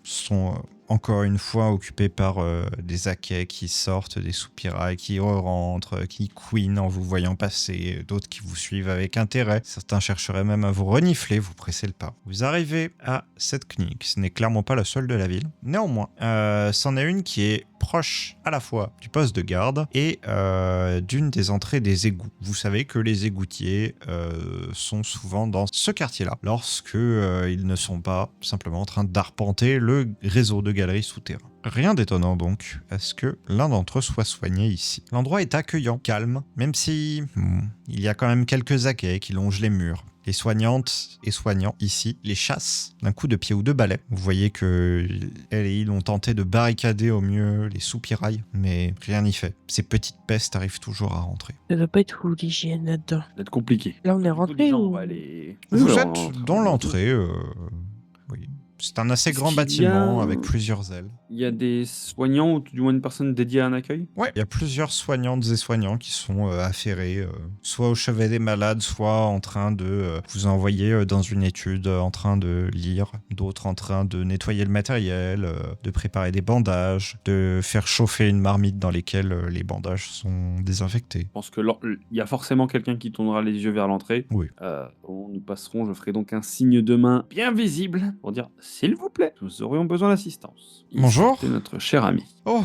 sont encore une fois occupées par des Akais qui sortent des soupirails, qui rentrent, qui couinent en vous voyant passer, d'autres qui vous suivent avec intérêt. Certains chercheraient même à vous renifler, vous pressez le pas. Vous arrivez à cette clinique, ce n'est clairement pas la seule de la ville. Néanmoins, c'en est une qui est proche à la fois du poste de garde et d'une des entrées des égouts. Vous savez que les égoutiers sont souvent dans ce quartier-là, lorsque ils ne sont pas simplement en train d'arpenter le réseau de galeries souterrains. Rien d'étonnant donc à ce que l'un d'entre eux soit soigné ici. L'endroit est accueillant, calme, même si il y a quand même quelques Akais qui longent les murs. Les soignantes et soignants ici les chassent d'un coup de pied ou de balai. Vous voyez que elles et ils ont tenté de barricader au mieux les soupirails, mais rien n'y fait. Ces petites pestes arrivent toujours à rentrer. Ça doit pas être où l'hygiène là-dedans. Ça va être compliqué. Là, on est rentré On ou... va aller. Vous Oui, êtes dans l'entrée. Oui. C'est un assez Est-ce grand qu'il y a- bâtiment avec plusieurs ailes. Il y a des soignants ou du moins une personne dédiée à un accueil? Ouais, il y a plusieurs soignantes et soignants qui sont affairés, soit au chevet des malades, soit en train de vous envoyer dans une étude, en train de lire, d'autres en train de nettoyer le matériel, de préparer des bandages, de faire chauffer une marmite dans lesquelles les bandages sont désinfectés. Je pense que il y a forcément quelqu'un qui tournera les yeux vers l'entrée. Oui. Nous passerons, je ferai donc un signe de main bien visible pour dire s'il vous plaît, nous aurions besoin d'assistance. Bonjour. C'était notre cher ami. Oh,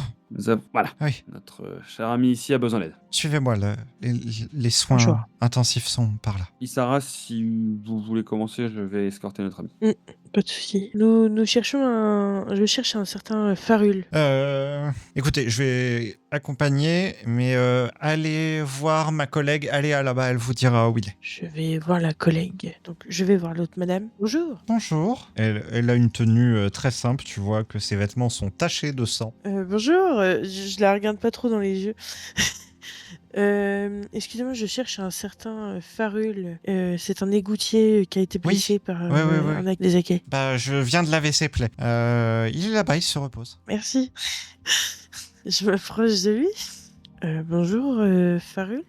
Voilà, oui. notre cher ami ici a besoin d'aide. Suivez-moi, les soins Bonjour. intensifs sont par là. Isara, si vous voulez commencer, je vais escorter notre ami. Pas de souci. Nous cherchons je cherche un certain Farul. Écoutez, je vais accompagner, mais allez voir ma collègue, allez là-bas, elle vous dira où il est. Je vais voir la collègue. Donc, je vais voir l'autre madame. Bonjour. Bonjour. Elle a une tenue très simple, tu vois que ses vêtements sont tachés de sang. Bonjour. Je la regarde pas trop dans les yeux. Excusez-moi, je cherche un certain Farul. C'est un égoutier qui a été blessé par Ouais. des acquets. Bah, je viens de laver ses plaies. Il est là-bas, il se repose. Merci. Je m'approche de lui. Bonjour, Farul.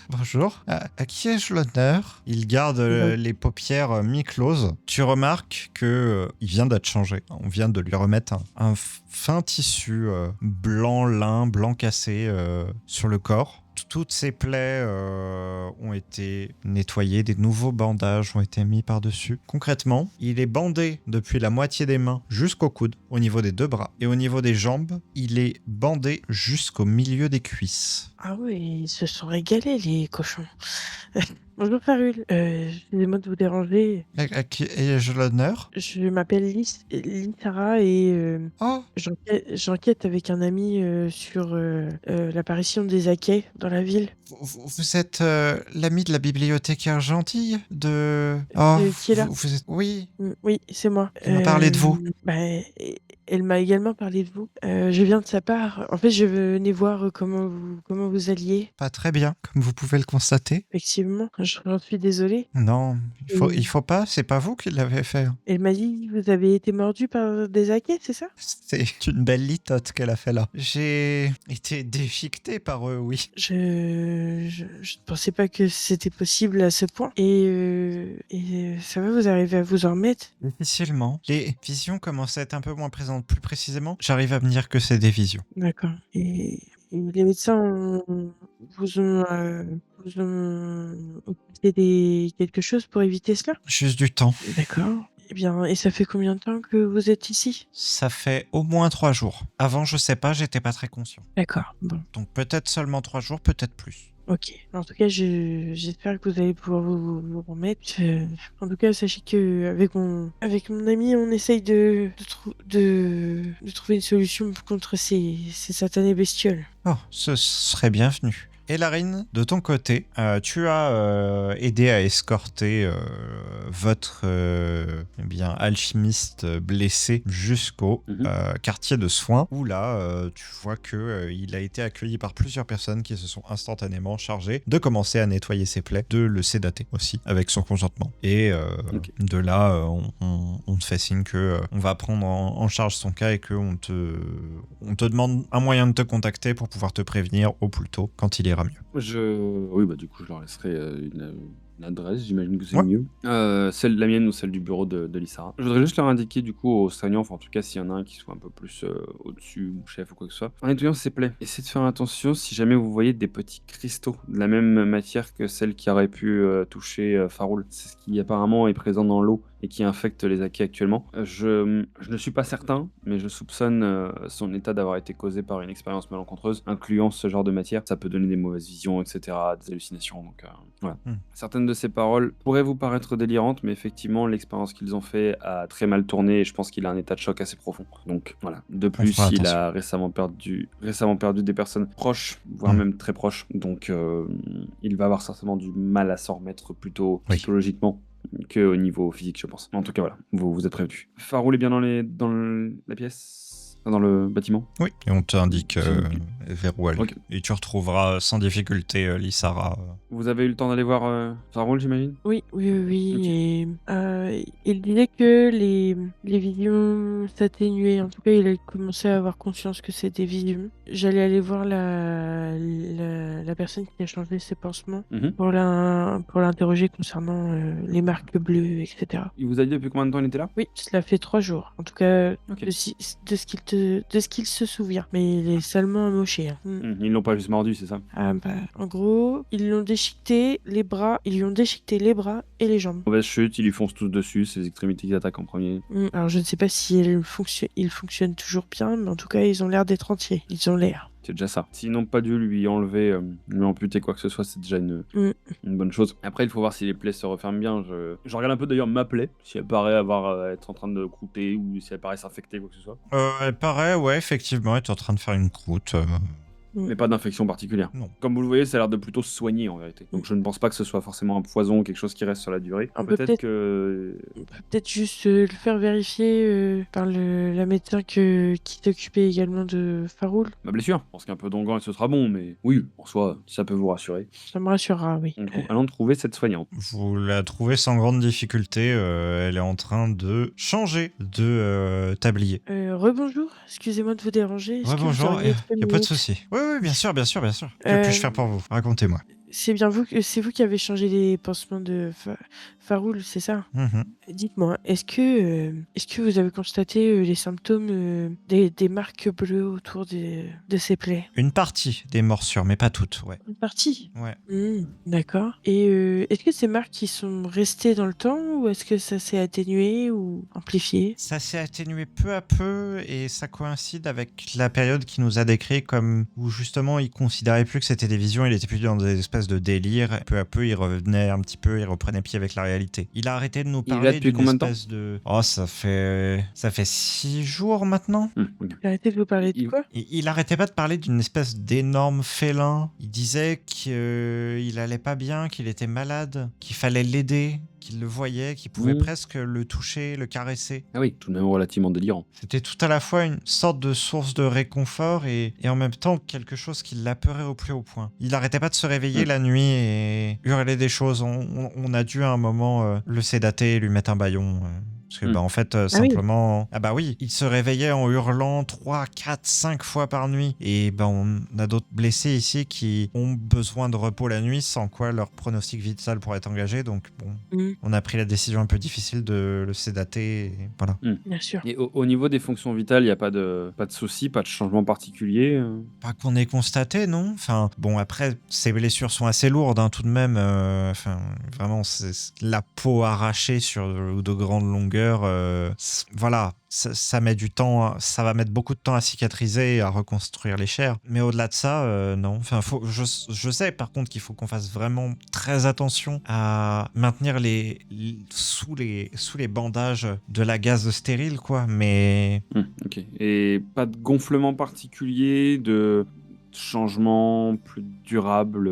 Bonjour. À qui ai-je l'honneur? Il garde les paupières mi-closes. Tu remarques que il vient d'être changé. On vient de lui remettre un fin tissu blanc lin, blanc cassé sur le corps. Toutes ces plaies ont été nettoyées, des nouveaux bandages ont été mis par-dessus. Concrètement, il est bandé depuis la moitié des mains jusqu'au coude, au niveau des 2 bras. Et au niveau des jambes, il est bandé jusqu'au milieu des cuisses. Ah oui, ils se sont régalés, les cochons. Bonjour, Farul. Excusez-moi de vous déranger. À qui ai-je l'honneur? Je m'appelle Lissara et Oh, j'enquête avec un ami sur l'apparition des acquets dans la ville. vous êtes l'ami de la bibliothécaire gentille de... Oh, Qui est là vous êtes... Oui, Oui, c'est moi. elle m'a parlé de vous. Elle m'a également parlé de vous. Je viens de sa part. En fait, je venais voir comment vous alliez. Pas très bien, comme vous pouvez le constater. Effectivement, j'en suis désolée. Non, il faut pas, c'est pas vous qui l'avez fait. Elle m'a dit que vous avez été mordu par des acquets, c'est ça? C'est une belle litote qu'elle a fait là. J'ai été déchiqueté par eux, oui. Je ne pensais pas que c'était possible à ce point. Et ça va, vous arrivez à vous en remettre? Difficilement. Les visions commencent à être un peu moins présentes. Plus précisément, j'arrive à me dire que c'est des visions. D'accord. Et les médecins vous ont occulté quelque chose pour éviter cela? Juste du temps. D'accord. Eh bien, et ça fait combien de temps que vous êtes ici? Ça fait au moins 3 jours. Avant, je sais pas, j'étais pas très conscient. D'accord, bon. Donc peut-être seulement 3 jours, peut-être plus. Ok. En tout cas, j'espère que vous allez pouvoir vous remettre. En tout cas, sachez que avec mon ami, on essaye de trouver une solution contre ces satanées bestioles. Oh, ce serait bienvenu. Et Larine, de ton côté, tu as aidé à escorter votre alchimiste blessé jusqu'au quartier de soins, où là, tu vois que il a été accueilli par plusieurs personnes qui se sont instantanément chargées de commencer à nettoyer ses plaies, de le sédater aussi, avec son consentement. Et de là, on te fait signe que on va prendre en charge son cas et qu'on te demande un moyen de te contacter pour pouvoir te prévenir au plus tôt quand il ira mieux. Oui, bah du coup, je leur laisserai une adresse, j'imagine que c'est Ouais. mieux. Celle la mienne ou celle du bureau de Lissara. Je voudrais juste leur indiquer du coup aux soignants, enfin en tout cas s'il y en a un qui soit un peu plus au-dessus, ou chef ou quoi que ce soit, en nettoyant ses plaies, essayez de faire attention si jamais vous voyez des petits cristaux de la même matière que celle qui aurait pu toucher Farul. C'est ce qui apparemment est présent dans l'eau et qui infecte les acquis actuellement. Je ne suis pas certain, mais je soupçonne son état d'avoir été causé par une expérience malencontreuse, incluant ce genre de matière. Ça peut donner des mauvaises visions, etc., des hallucinations, donc voilà. Certaines de ces paroles pourraient vous paraître délirantes, mais effectivement, l'expérience qu'ils ont fait a très mal tourné et je pense qu'il a un état de choc assez profond. Donc voilà. De plus, il a récemment perdu des personnes proches, voire même très proches, donc il va avoir certainement du mal à s'en remettre plutôt psychologiquement qu'au niveau physique, je pense. En tout cas, voilà, vous êtes prévenus. Farul est bien dans la pièce? Dans le bâtiment? Oui, et on t'indique vers où aller. Okay. Et tu retrouveras sans difficulté Lissara. Vous avez eu le temps d'aller voir Farul, j'imagine? Oui. Okay. Et il disait que les visions s'atténuaient. En tout cas, il a commencé à avoir conscience que c'était des visions. J'allais aller voir la personne qui a changé ses pansements pour l'interroger concernant les marques bleues, etc. Il vous a dit depuis combien de temps il était là? Oui, cela fait 3 jours. En tout cas, de ce qu'il de ce qu'il se souvient. Mais il est seulement amoché. Hein. Ils l'ont pas juste mordu, c'est ça? Ah bah, en gros, ils lui ont déchiqueté les bras et les jambes. Mauvaise chute, ils lui foncent tous dessus, ses extrémités qui attaquent en premier. Alors je ne sais pas si ils fonctionnent toujours bien, mais en tout cas, ils ont l'air d'être entiers. Ils ont l'air. C'est déjà ça. S'ils n'ont pas dû lui enlever, lui amputer quoi que ce soit, c'est déjà une bonne chose. Après, il faut voir si les plaies se referment bien. Je regarde un peu d'ailleurs ma plaie, si elle paraît être en train de croûter ou si elle paraît s'infecter, quoi que ce soit. Elle paraît, ouais, effectivement, elle est en train de faire une croûte. Mais pas d'infection particulière. Non. Comme vous le voyez, ça a l'air de plutôt se soigner en vérité. Donc je ne pense pas que ce soit forcément un poison ou quelque chose qui reste sur la durée. On peut peut-être juste le faire vérifier par la médecin qui s'occupait également de Faroul. Ma blessure, je pense qu'un peu d'onguent et ce sera bon, mais oui, en soi, ça peut vous rassurer. Ça me rassurera, oui. Allons trouver cette soignante. Vous la trouvez sans grande difficulté. Elle est en train de changer de tablier. Rebonjour, excusez-moi de vous déranger. Rebonjour, il n'y a pas de souci. Oui, bien sûr. Que puis-je faire pour vous? Racontez-moi. C'est vous qui avez changé les pansements de Faroul, c'est ça? Dites-moi, est-ce que vous avez constaté les symptômes des marques bleues autour de ces plaies? Une partie des morsures, mais pas toutes, ouais. Une partie? Ouais. D'accord. Et est-ce que ces marques qui sont restées dans le temps ou est-ce que ça s'est atténué ou amplifié? Ça s'est atténué peu à peu et ça coïncide avec la période qu'il nous a décrit comme où justement il considérait plus que c'était des visions, il était plus dans des espèces de délire. Peu à peu, il revenait un petit peu, il reprenait pied avec la réalité. Il a arrêté de nous parler depuis d'une combien de espèce de... Oh, ça fait 6 jours maintenant. Okay. Il a arrêté de vous parler de quoi? Il arrêtait pas de parler d'une espèce d'énorme félin. Il disait qu'il allait pas bien, qu'il était malade, qu'il fallait l'aider, qu'il le voyait, qu'il pouvait presque le toucher, le caresser. Ah oui, tout de même relativement délirant. C'était tout à la fois une sorte de source de réconfort et en même temps quelque chose qui l'apeurait au plus haut point. Il arrêtait pas de se réveiller la nuit et hurler des choses. On a dû à un moment le sédater et lui mettre un bâillon. Parce que, en fait, simplement... Ah bah oui, il se réveillait en hurlant 3, 4, 5 fois par nuit. Et on a d'autres blessés ici qui ont besoin de repos la nuit, sans quoi leur pronostic vital pourrait être engagé. Donc on a pris la décision un peu difficile de le sédater. Et voilà. Bien sûr. Et au niveau des fonctions vitales, il n'y a pas de soucis, pas de changement particulier Pas qu'on ait constaté, non. Enfin, après, ces blessures sont assez lourdes, hein, tout de même. Vraiment, c'est la peau arrachée sur de grandes longueurs. Voilà, ça met du temps, ça va mettre beaucoup de temps à cicatriser et à reconstruire les chairs. Mais au-delà de ça, non. Enfin, je sais par contre qu'il faut qu'on fasse vraiment très attention à maintenir sous les bandages de la gaze stérile, quoi. Mais ok. Et pas de gonflement particulier, de changement plus durable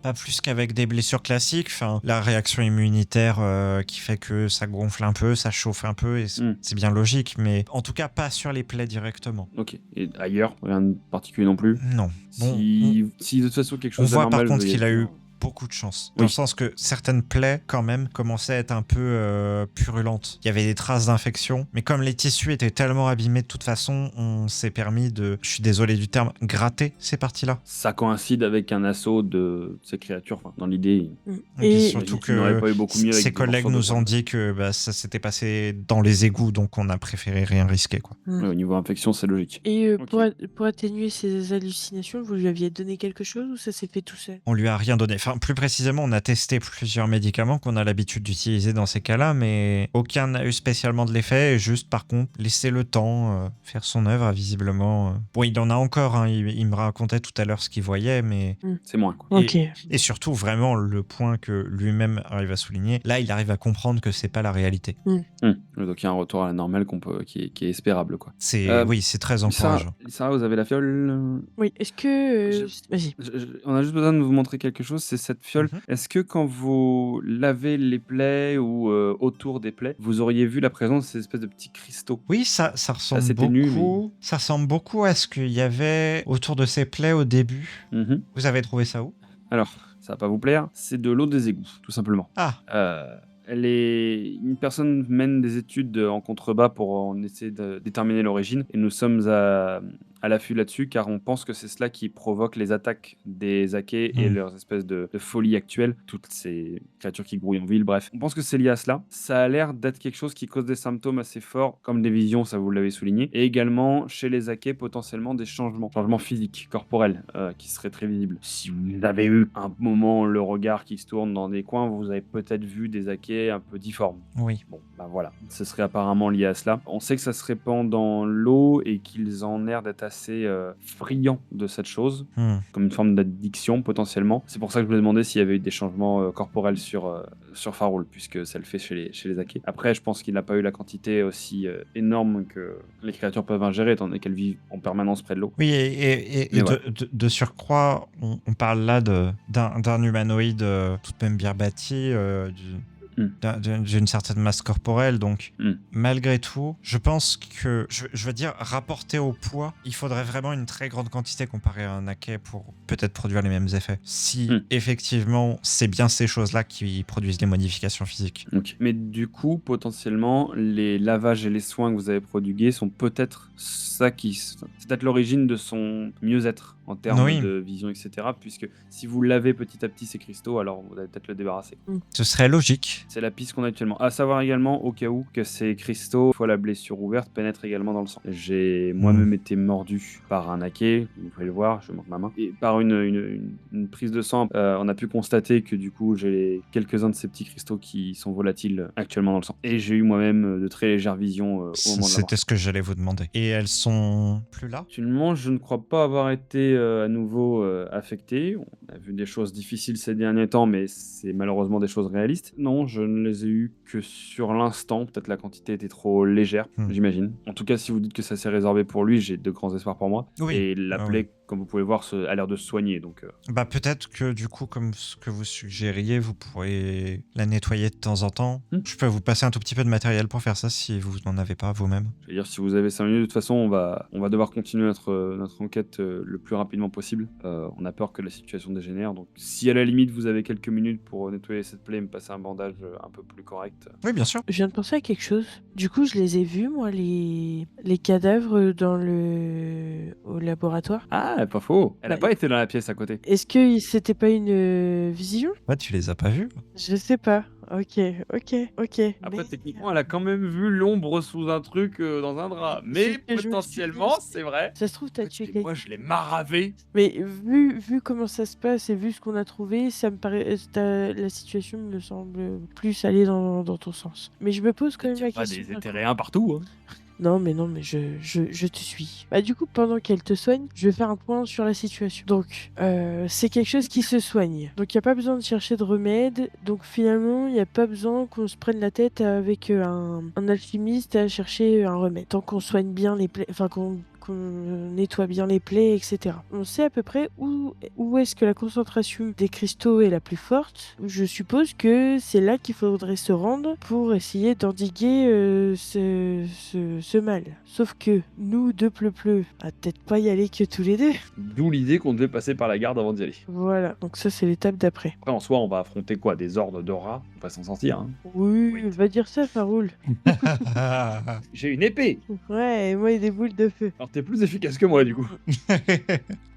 pas plus qu'avec des blessures classiques. Enfin, la réaction immunitaire qui fait que ça gonfle un peu, ça chauffe un peu, et c'est bien logique. Mais en tout cas, pas sur les plaies directement. Ok. Et ailleurs, rien de particulier non plus? Non. Si de toute façon quelque chose d'anormal... On voit par contre qu'il a eu beaucoup de chance. Dans le sens que certaines plaies, quand même, commençaient à être un peu purulentes. Il y avait des traces d'infection, mais comme les tissus étaient tellement abîmés de toute façon, on s'est permis de, je suis désolé du terme, gratter ces parties-là. Ça coïncide avec un assaut de ces créatures, dans l'idée. Et surtout que ses collègues nous ont dit que ça s'était passé dans les égouts, donc on a préféré rien risquer, quoi. Au niveau infection, c'est logique. Et pour atténuer ces hallucinations, vous lui aviez donné quelque chose ou ça s'est fait tout seul? On lui a rien donné. Enfin, plus précisément, on a testé plusieurs médicaments qu'on a l'habitude d'utiliser dans ces cas-là, mais aucun n'a eu spécialement de l'effet. Et juste, par contre, laisser le temps faire son œuvre, visiblement. Bon, il en a encore. Hein, il me racontait tout à l'heure ce qu'il voyait, mais c'est moins, quoi. Et surtout, vraiment, le point que lui-même arrive à souligner, là, il arrive à comprendre que c'est pas la réalité. Donc il y a un retour à la normale qui est espérable, quoi. Oui, c'est très encourageant. Sarah, vous avez la fiole? Oui. Est-ce que vas-y. On a juste besoin de vous montrer quelque chose. C'est cette fiole. Est-ce que quand vous lavez les plaies ou autour des plaies, vous auriez vu la présence de ces espèces de petits cristaux? Oui, ça ressemble beaucoup. Ça ressemble beaucoup à ce qu'il y avait autour de ces plaies au début. Vous avez trouvé ça où? Alors, ça va pas vous plaire. C'est de l'eau des égouts, tout simplement. Une personne mène des études en contrebas pour en essayer de déterminer l'origine, et nous sommes à à l'affût là-dessus, car on pense que c'est cela qui provoque les attaques des Akais et leurs espèces de folie actuelle, toutes ces créatures qui grouillent en ville, bref. On pense que c'est lié à cela. Ça a l'air d'être quelque chose qui cause des symptômes assez forts, comme des visions, ça vous l'avez souligné, et également chez les Akais potentiellement des changements physiques, corporels, qui seraient très visibles. Si vous avez eu un moment le regard qui se tourne dans des coins, vous avez peut-être vu des Akais un peu difformes. Oui. Bon, bah voilà, ce serait apparemment lié à cela. On sait que ça se répand dans l'eau et qu'ils ont l'air d'être assez friands de cette chose, comme une forme d'addiction potentiellement. C'est pour ça que je me demandais s'il y avait eu des changements corporels sur Farul, puisque ça le fait chez les Akais. Après, je pense qu'il n'a pas eu la quantité aussi énorme que les créatures peuvent ingérer, étant donné qu'elles vivent en permanence près de l'eau. Oui, et voilà. de surcroît, on parle là d'un humanoïde tout de même bien bâti, d'une certaine masse corporelle, donc malgré tout, je pense que, je veux dire, rapporté au poids, il faudrait vraiment une très grande quantité comparée à un Akai pour peut-être produire les mêmes effets. Si effectivement, c'est bien ces choses-là qui produisent les modifications physiques. Okay. Mais du coup, potentiellement, les lavages et les soins que vous avez prodigués sont peut-être ça c'est peut-être l'origine de son mieux-être en termes de vision, etc. Puisque si vous lavez petit à petit ces cristaux, alors vous allez peut-être le débarrasser. Ce serait logique. C'est la piste qu'on a actuellement. À savoir également, au cas où, que ces cristaux, une fois la blessure ouverte, pénètrent également dans le sang. J'ai moi-même été mordu par un Akai, vous pouvez le voir, je montre ma main, et par une prise de sang, on a pu constater que du coup, j'ai quelques-uns de ces petits cristaux qui sont volatiles actuellement dans le sang. Et j'ai eu moi-même de très légères visions au moment de la mort. C'était ce que j'allais vous demander. Et elles sont plus là ? Actuellement, je ne crois pas avoir été à nouveau affecté. On a vu des choses difficiles ces derniers temps, mais c'est malheureusement des choses réalistes. Non, je ne les ai eues que sur l'instant. Peut-être la quantité était trop légère, j'imagine. En tout cas, si vous dites que ça s'est résorbé pour lui, j'ai de grands espoirs pour moi. Oui. Et la plaie, comme vous pouvez voir, a l'air de se soigner. Donc, bah, peut-être que du coup, comme ce que vous suggériez, vous pourrez la nettoyer de temps en temps. Je peux vous passer un tout petit peu de matériel pour faire ça si vous n'en avez pas vous-même. Je veux dire, si vous avez 5 minutes, de toute façon, on va devoir continuer notre enquête le plus rapidement possible. On a peur que la situation dégénère. Donc, si à la limite, vous avez quelques minutes pour nettoyer cette plaie et me passer un bandage un peu plus correct. Oui, bien sûr. Je viens de penser à quelque chose. Du coup, je les ai vus, moi, les cadavres au laboratoire. Ah, pas faux. Elle n'a pas été dans la pièce à côté. Est-ce que c'était pas une vision ? Ouais, tu les as pas vus ? Je sais pas. Ok. Après, techniquement, elle a quand même vu l'ombre sous un truc dans un drap. Mais potentiellement, c'est vrai. Ça se trouve, t'as tué quelqu'un. Moi, je l'ai maravé. Mais vu comment ça se passe et vu ce qu'on a trouvé, ça me paraît, la situation me semble plus aller dans ton sens. Mais je me pose quand même la question. Il y a pas des éthériens partout. Hein. Non, mais je te suis. Bah, du coup, pendant qu'elle te soigne, je vais faire un point sur la situation. Donc, c'est quelque chose qui se soigne. Donc, il n'y a pas besoin de chercher de remède. Donc, finalement, il n'y a pas besoin qu'on se prenne la tête avec un alchimiste à chercher un remède. Tant qu'on soigne bien les plaies, enfin, qu'on nettoie bien les plaies, etc. On sait à peu près où est-ce que la concentration des cristaux est la plus forte. Je suppose que c'est là qu'il faudrait se rendre pour essayer d'endiguer ce mal. Sauf que nous, deux pleu, à peut-être pas y aller que tous les deux. D'où l'idée qu'on devait passer par la garde avant d'y aller. Voilà, donc ça c'est l'étape d'après. Après, en soi, on va affronter quoi? Des hordes de rats? On va s'en sortir. Hein. Oui, va dire ça, Faroul. J'ai une épée. Ouais, et moi, il y a des boules de feu. Alors, t'es plus efficace que moi, du coup.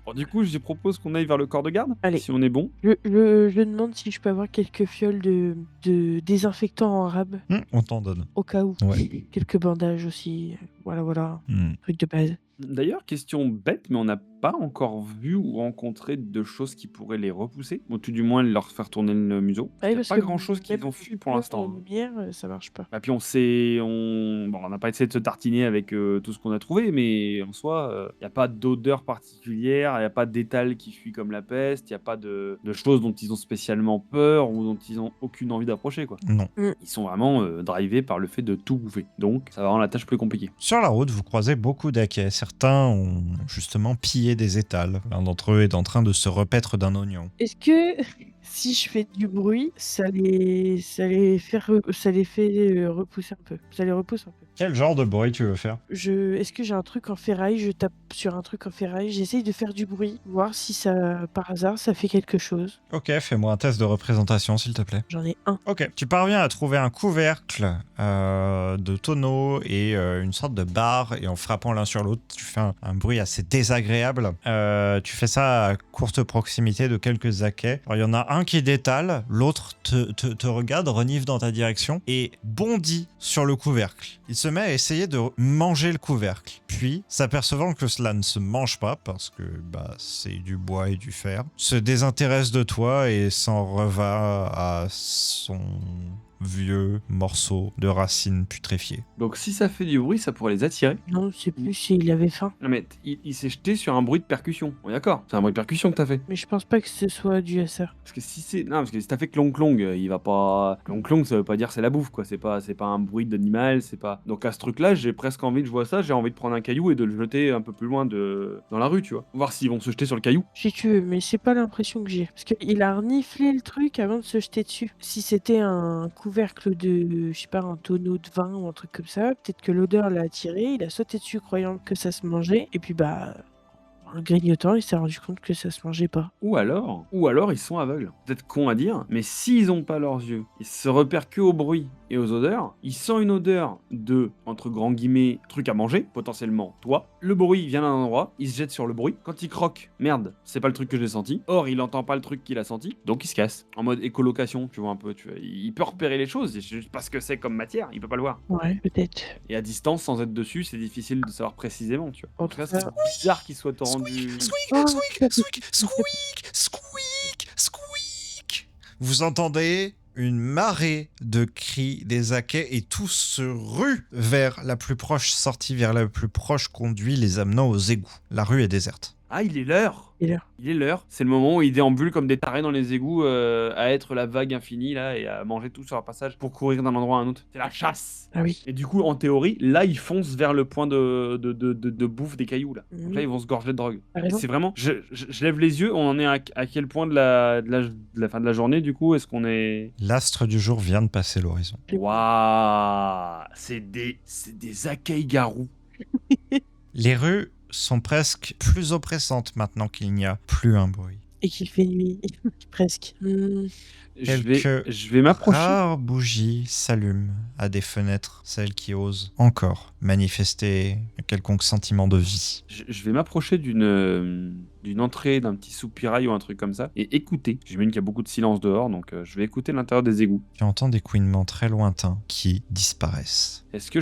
Bon, du coup, je propose qu'on aille vers le corps de garde. Allez. Si on est bon. Je demande si je peux avoir quelques fioles de désinfectant en arabe. On t'en donne. Au cas où. Ouais. Quelques bandages aussi. Voilà. Truc de base. D'ailleurs, question bête, mais on n'a pas encore vu ou rencontré de choses qui pourraient les repousser, ou tout du moins leur faire tourner le museau. Ah oui, Il n'y a parce pas que grand-chose qu'ils ont fui pour l'instant. En lumière, ça marche pas. Et puis on n'a pas essayé de se tartiner avec tout ce qu'on a trouvé, mais en soi, il n'y a pas d'odeur particulière, il n'y a pas d'étal qui fuit comme la peste, il n'y a pas de choses dont ils ont spécialement peur ou dont ils n'ont aucune envie d'approcher, quoi. Non. Ils sont vraiment drivés par le fait de tout bouffer. Donc, ça va rendre la tâche plus compliquée. Sur la route, vous croisez beaucoup d'Akais. Certains ont justement pillé des étals. L'un d'entre eux est en train de se repaître d'un oignon. Est-ce que si je fais du bruit, ça les fait repousser un peu? Ça les repousse un peu? Quel genre de bruit tu veux faire? Est-ce que j'ai un truc en ferraille? Je tape sur un truc en ferraille, j'essaye de faire du bruit, voir si ça, par hasard, ça fait quelque chose. Ok, fais-moi un test de représentation, s'il te plaît. J'en ai un. Ok, tu parviens à trouver un couvercle de tonneau et une sorte de barre, et en frappant l'un sur l'autre, tu fais un bruit assez désagréable. Tu fais ça à courte proximité de quelques zaquets. Alors, il y en a un qui détale, l'autre te regarde, renifle dans ta direction et bondit sur le couvercle. Il se met à essayer de manger le couvercle. Puis, s'apercevant que cela ne se mange pas, parce que c'est du bois et du fer, se désintéresse de toi et s'en reva à son vieux morceau de racine putréfiée. Donc si ça fait du bruit, ça pourrait les attirer. Non, c'est plus s'il avait faim. Non mais il s'est jeté sur un bruit de percussion. On est d'accord? C'est un bruit de percussion que t'as fait. Mais je pense pas que ce soit dû à ça. Parce que si t'as fait clong, il va pas. Clong, ça veut pas dire c'est la bouffe, quoi. C'est pas un bruit d'animal, c'est pas. Donc à ce truc-là, j'ai presque envie de voir ça. J'ai envie de prendre un caillou et de le jeter un peu plus loin dans la rue, tu vois. Voir s'ils vont se jeter sur le caillou. Si tu veux, mais c'est pas l'impression que j'ai. Parce qu'il a reniflé le truc avant de se jeter dessus. Si c'était un couvercle de, je sais pas, un tonneau de vin ou un truc comme ça, peut-être que l'odeur l'a attiré, il a sauté dessus croyant que ça se mangeait, et puis en le grignotant, il s'est rendu compte que ça se mangeait pas. Ou alors ils sont aveugles. Peut-être con à dire, mais s'ils ont pas leurs yeux, ils se repèrent que au bruit et aux odeurs, ils sentent une odeur de, entre grands guillemets, truc à manger, potentiellement toi. Le bruit vient d'un endroit, il se jette sur le bruit. Quand il croque, merde, c'est pas le truc que j'ai senti. Or, il entend pas le truc qu'il a senti, donc il se casse. En mode écolocation, tu vois un peu, tu vois. Il peut repérer les choses, c'est juste parce que c'est comme matière, il peut pas le voir. Ouais, peut-être. Et à distance, sans être dessus, c'est difficile de savoir précisément, tu vois. En En tout cas, tout cas- c'est bizarre qu'il soit rendu... Squeak. Vous entendez une marée de cris des zaquets et tous se ruent vers la plus proche sortie, vers la plus proche conduit, les amenant aux égouts. La rue est déserte. Ah, il est l'heure. Il est l'heure. Il est l'heure. C'est le moment où ils déambulent comme des tarés dans les égouts à être la vague infinie là et à manger tout sur leur passage pour courir d'un endroit à un autre. C'est la chasse. Ah oui. Et du coup, en théorie, là, ils foncent vers le point de bouffe des cailloux là. Donc là, ils vont se gorger de drogue. T'as raison. C'est vraiment. Je lève les yeux. On en est à quel point de la fin de la journée du coup? Est-ce qu'on est. L'astre du jour vient de passer l'horizon. Waouh. C'est des accueils-garous. Les rues sont presque plus oppressantes maintenant qu'il n'y a plus un bruit. Et qu'il fait nuit. Presque. Je vais m'approcher. Rares bougies s'allument à des fenêtres, celles qui osent encore manifester un quelconque sentiment de vie. Je vais m'approcher d'une entrée, d'un petit soupirail ou un truc comme ça, et écouter. J'imagine qu'il y a beaucoup de silence dehors, donc je vais écouter l'intérieur des égouts. Tu entends des couinements très lointains qui disparaissent. Est-ce que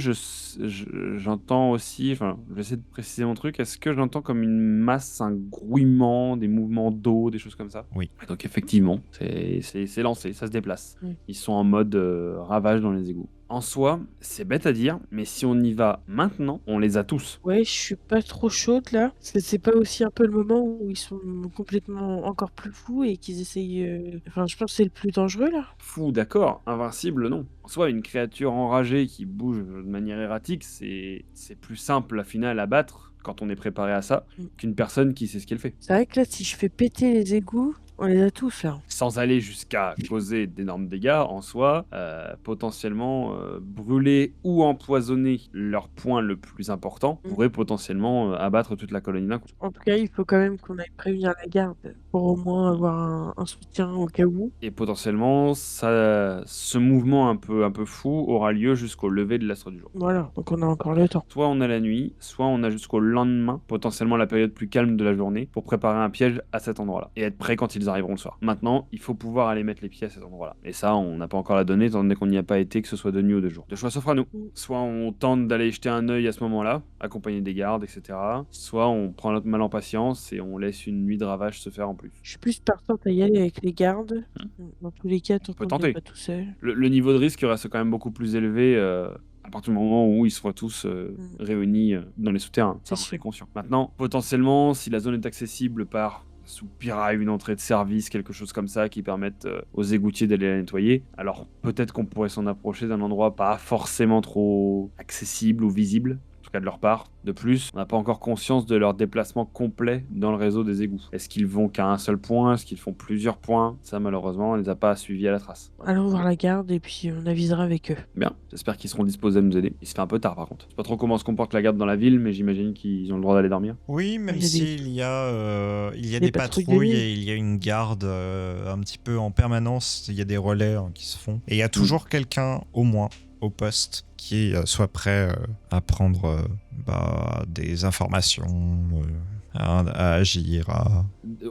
j'entends aussi, enfin, je vais essayer de préciser mon truc, est-ce que j'entends comme une masse, un grouillement, des mouvements d'eau, des choses comme ça? Oui. Donc effectivement, c'est lancé, ça se déplace. Oui. Ils sont en mode ravage dans les égouts. En soi, c'est bête à dire, mais si on y va maintenant, on les a tous. Ouais, je suis pas trop chaude là. Parce que c'est pas aussi un peu le moment où ils sont complètement encore plus fous et qu'ils essayent. Enfin, je pense que c'est le plus dangereux là. Fou, d'accord, invincible, non. En soi, une créature enragée qui bouge de manière erratique, c'est plus simple, à final, à battre quand on est préparé à ça, qu'une personne qui sait ce qu'elle fait. C'est vrai que là, si je fais péter les égouts, on les a tous là. Sans aller jusqu'à causer d'énormes dégâts en soi, potentiellement brûler ou empoisonner leur point le plus important pourrait potentiellement abattre toute la colonie d'un coup. En tout cas, il faut quand même qu'on aille prévenir la garde pour au moins avoir un soutien au cas où. Et potentiellement, ce mouvement un peu fou aura lieu jusqu'au lever de l'astre du jour. Voilà, donc on a encore le temps. Soit on a la nuit, soit on a jusqu'au lendemain, potentiellement la période plus calme de la journée, pour préparer un piège à cet endroit-là. Et être prêt quand ils arriveront le soir. Maintenant, il faut pouvoir aller mettre les pieds à cet endroit-là. Et ça, on n'a pas encore la donnée, étant donné qu'on n'y a pas été, que ce soit de nuit ou de jour. Le choix s'offre à nous. Soit on tente d'aller jeter un œil à ce moment-là, accompagné des gardes, etc. Soit on prend notre mal en patience et on laisse une nuit de ravage se faire en plus. Je suis plus partante à y aller avec les gardes. Dans tous les cas, tant peut qu'on tenter. n'est pas tout seul. Le niveau de risque reste quand même beaucoup plus élevé à partir du moment où ils soient tous réunis dans les souterrains. Ça, C'est on est conscient. Maintenant, potentiellement, si la zone est accessible par soupirail, une entrée de service, quelque chose comme ça qui permette aux égoutiers d'aller la nettoyer, alors peut-être qu'on pourrait s'en approcher d'un endroit pas forcément trop accessible ou visible. cas de leur part. De plus, on n'a pas encore conscience de leur déplacement complet dans le réseau des égouts. Est-ce qu'ils vont qu'à un seul point? Est-ce qu'ils font plusieurs points? Ça, malheureusement, on les a pas suivis à la trace. Allons voir la garde et puis on avisera avec eux. Bien, j'espère qu'ils seront disposés à nous aider. Il se fait un peu tard par contre. Je sais pas trop comment se comporte la garde dans la ville, mais j'imagine qu'ils ont le droit d'aller dormir. Oui, même Il y a s'il y a, des des patrouilles de patrouilles nuit. et il y a une garde un petit peu en permanence, il y a des relais qui se font. Et il y a toujours quelqu'un, au moins, au poste, qui soit prêt à prendre des informations, à agir,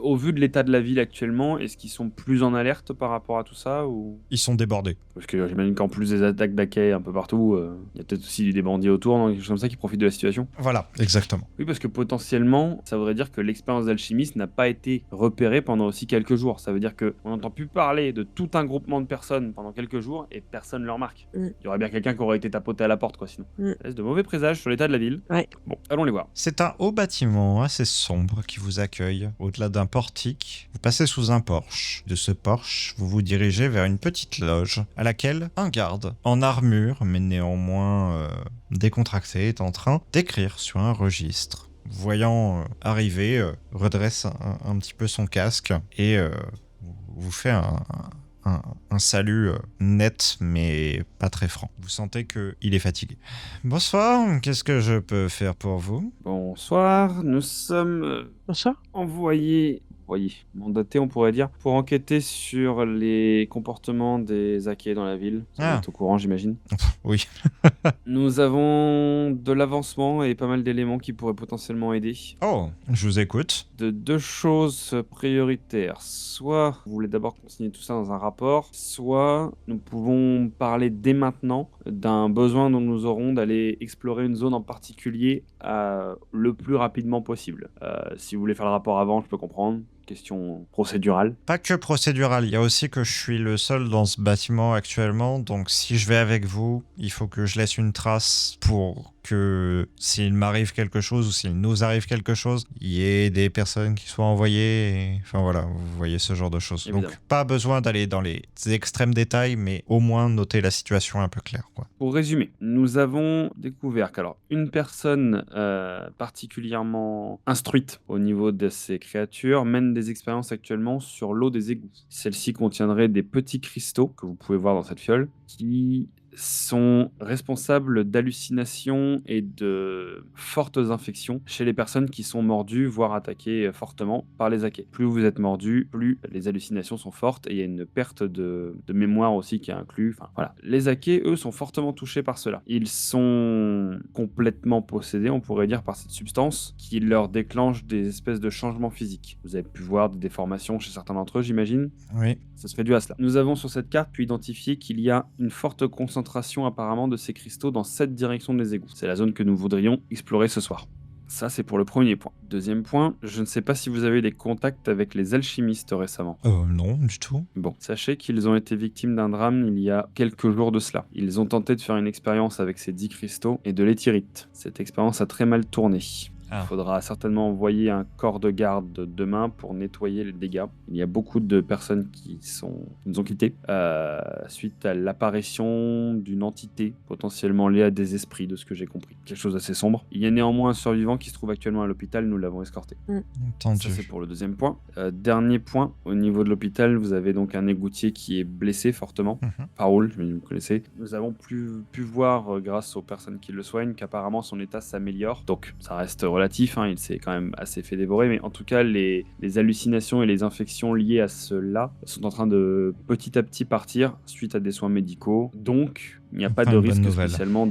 Au vu de l'état de la ville actuellement, est-ce qu'ils sont plus en alerte par rapport à tout ça ou... Ils sont débordés. Parce que j'imagine qu'en plus des attaques d'accueil un peu partout, il y a peut-être aussi des bandits autour, non, quelque chose comme ça qui profitent de la situation. Voilà, exactement. Oui, parce que potentiellement, ça voudrait dire que l'expérience d'alchimiste n'a pas été repérée pendant aussi quelques jours. Ça veut dire qu'on n'entend plus parler de tout un groupement de personnes pendant quelques jours et personne ne le remarque. Mm. Il y aurait bien quelqu'un qui aurait été tapoté à la porte, quoi, sinon. Mm. Ça laisse de mauvais présages sur l'état de la ville. Ouais. Bon, allons les voir. C'est un haut bâtiment assez sombre qui vous accueille. Au-delà d'un portique, vous passez sous un porche. De ce porche, vous vous dirigez vers une petite loge à laquelle un garde, en armure mais néanmoins décontracté, est en train d'écrire sur un registre. Voyant arriver, redresse un petit peu son casque et vous fait un salut net mais pas très franc. Vous sentez qu'il est fatigué. Bonsoir, qu'est-ce que je peux faire pour vous? Bonsoir, nous sommes Bonsoir. mandatés, on pourrait dire, pour enquêter sur les comportements des Akés dans la ville. Vous êtes au courant, j'imagine. Oui. Nous avons de l'avancement et pas mal d'éléments qui pourraient potentiellement aider. Oh, je vous écoute. De deux choses prioritaires. Soit vous voulez d'abord consigner tout ça dans un rapport, soit nous pouvons parler dès maintenant d'un besoin dont nous aurons d'aller explorer une zone en particulier le plus rapidement possible. Si vous voulez faire le rapport avant, je peux comprendre. Question procédurale. Pas que procédurale, il y a aussi que je suis le seul dans ce bâtiment actuellement, donc si je vais avec vous, il faut que je laisse une trace pour que s'il m'arrive quelque chose ou s'il nous arrive quelque chose, il y ait des personnes qui soient envoyées, enfin voilà, vous voyez ce genre de choses. Évidemment. Donc pas besoin d'aller dans les extrêmes détails, mais au moins noter la situation un peu claire, quoi. Pour résumer, nous avons découvert qu'alors une personne particulièrement instruite au niveau de ces créatures mène des expériences actuellement sur l'eau des égouts. Celle-ci contiendrait des petits cristaux que vous pouvez voir dans cette fiole qui sont responsables d'hallucinations et de fortes infections chez les personnes qui sont mordues, voire attaquées fortement par les Akés. Plus vous êtes mordu, plus les hallucinations sont fortes et il y a une perte de mémoire aussi qui est inclue. Enfin, voilà. Les Akés, eux, sont fortement touchés par cela. Ils sont complètement possédés, on pourrait dire, par cette substance qui leur déclenche des espèces de changements physiques. Vous avez pu voir des déformations chez certains d'entre eux, j'imagine. Oui. Ça se fait dû à cela. Nous avons sur cette carte pu identifier qu'il y a une forte concentration apparemment de ces cristaux dans cette direction des égouts. C'est la zone que nous voudrions explorer ce soir. Ça, c'est pour le premier point. Deuxième point, je ne sais pas si vous avez des contacts avec les alchimistes récemment. Non, du tout. Bon, sachez qu'ils ont été victimes d'un drame il y a quelques jours de cela. Ils ont tenté de faire une expérience avec ces 10 cristaux et de l'éthyrite. Cette expérience a très mal tourné. Il faudra certainement envoyer un corps de garde demain pour nettoyer les dégâts. Il y a beaucoup de personnes qui nous ont quittés suite à l'apparition d'une entité potentiellement liée à des esprits, de ce que j'ai compris. Quelque chose d'assez sombre. Il y a néanmoins un survivant qui se trouve actuellement à l'hôpital, nous l'avons escorté. Entendu. Ça, c'est pour le deuxième point. Dernier point, au niveau de l'hôpital, vous avez donc un égoutier qui est blessé fortement. Faroul, je vous connaissez. Nous avons pu voir, grâce aux personnes qui le soignent, qu'apparemment son état s'améliore. Donc, ça reste relatif, il s'est quand même assez fait dévorer, mais en tout cas, les hallucinations et les infections liées à cela sont en train de petit à petit partir suite à des soins médicaux. Donc, il n'y a pas de risque spécialement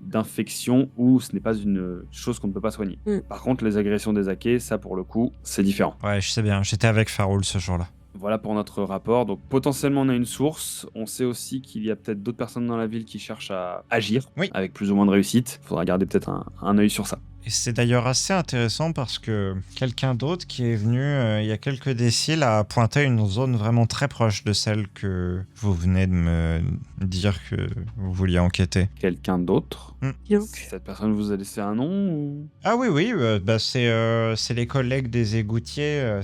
d'infection ou ce n'est pas une chose qu'on ne peut pas soigner. Par contre, les agressions des Akés, ça pour le coup, c'est différent. Ouais, je sais bien, j'étais avec Faroul ce jour-là. Voilà pour notre rapport. Donc potentiellement on a une source. On sait aussi qu'il y a peut-être d'autres personnes dans la ville qui cherchent à agir avec plus ou moins de réussite. Il faudra garder peut-être un œil sur ça. Et c'est d'ailleurs assez intéressant parce que quelqu'un d'autre qui est venu il y a quelques déciles a pointé une zone vraiment très proche de celle que vous venez de me dire que vous vouliez enquêter. Quelqu'un d'autre Cette personne vous a laissé un nom ou... Ah oui, c'est les collègues des égoutiers.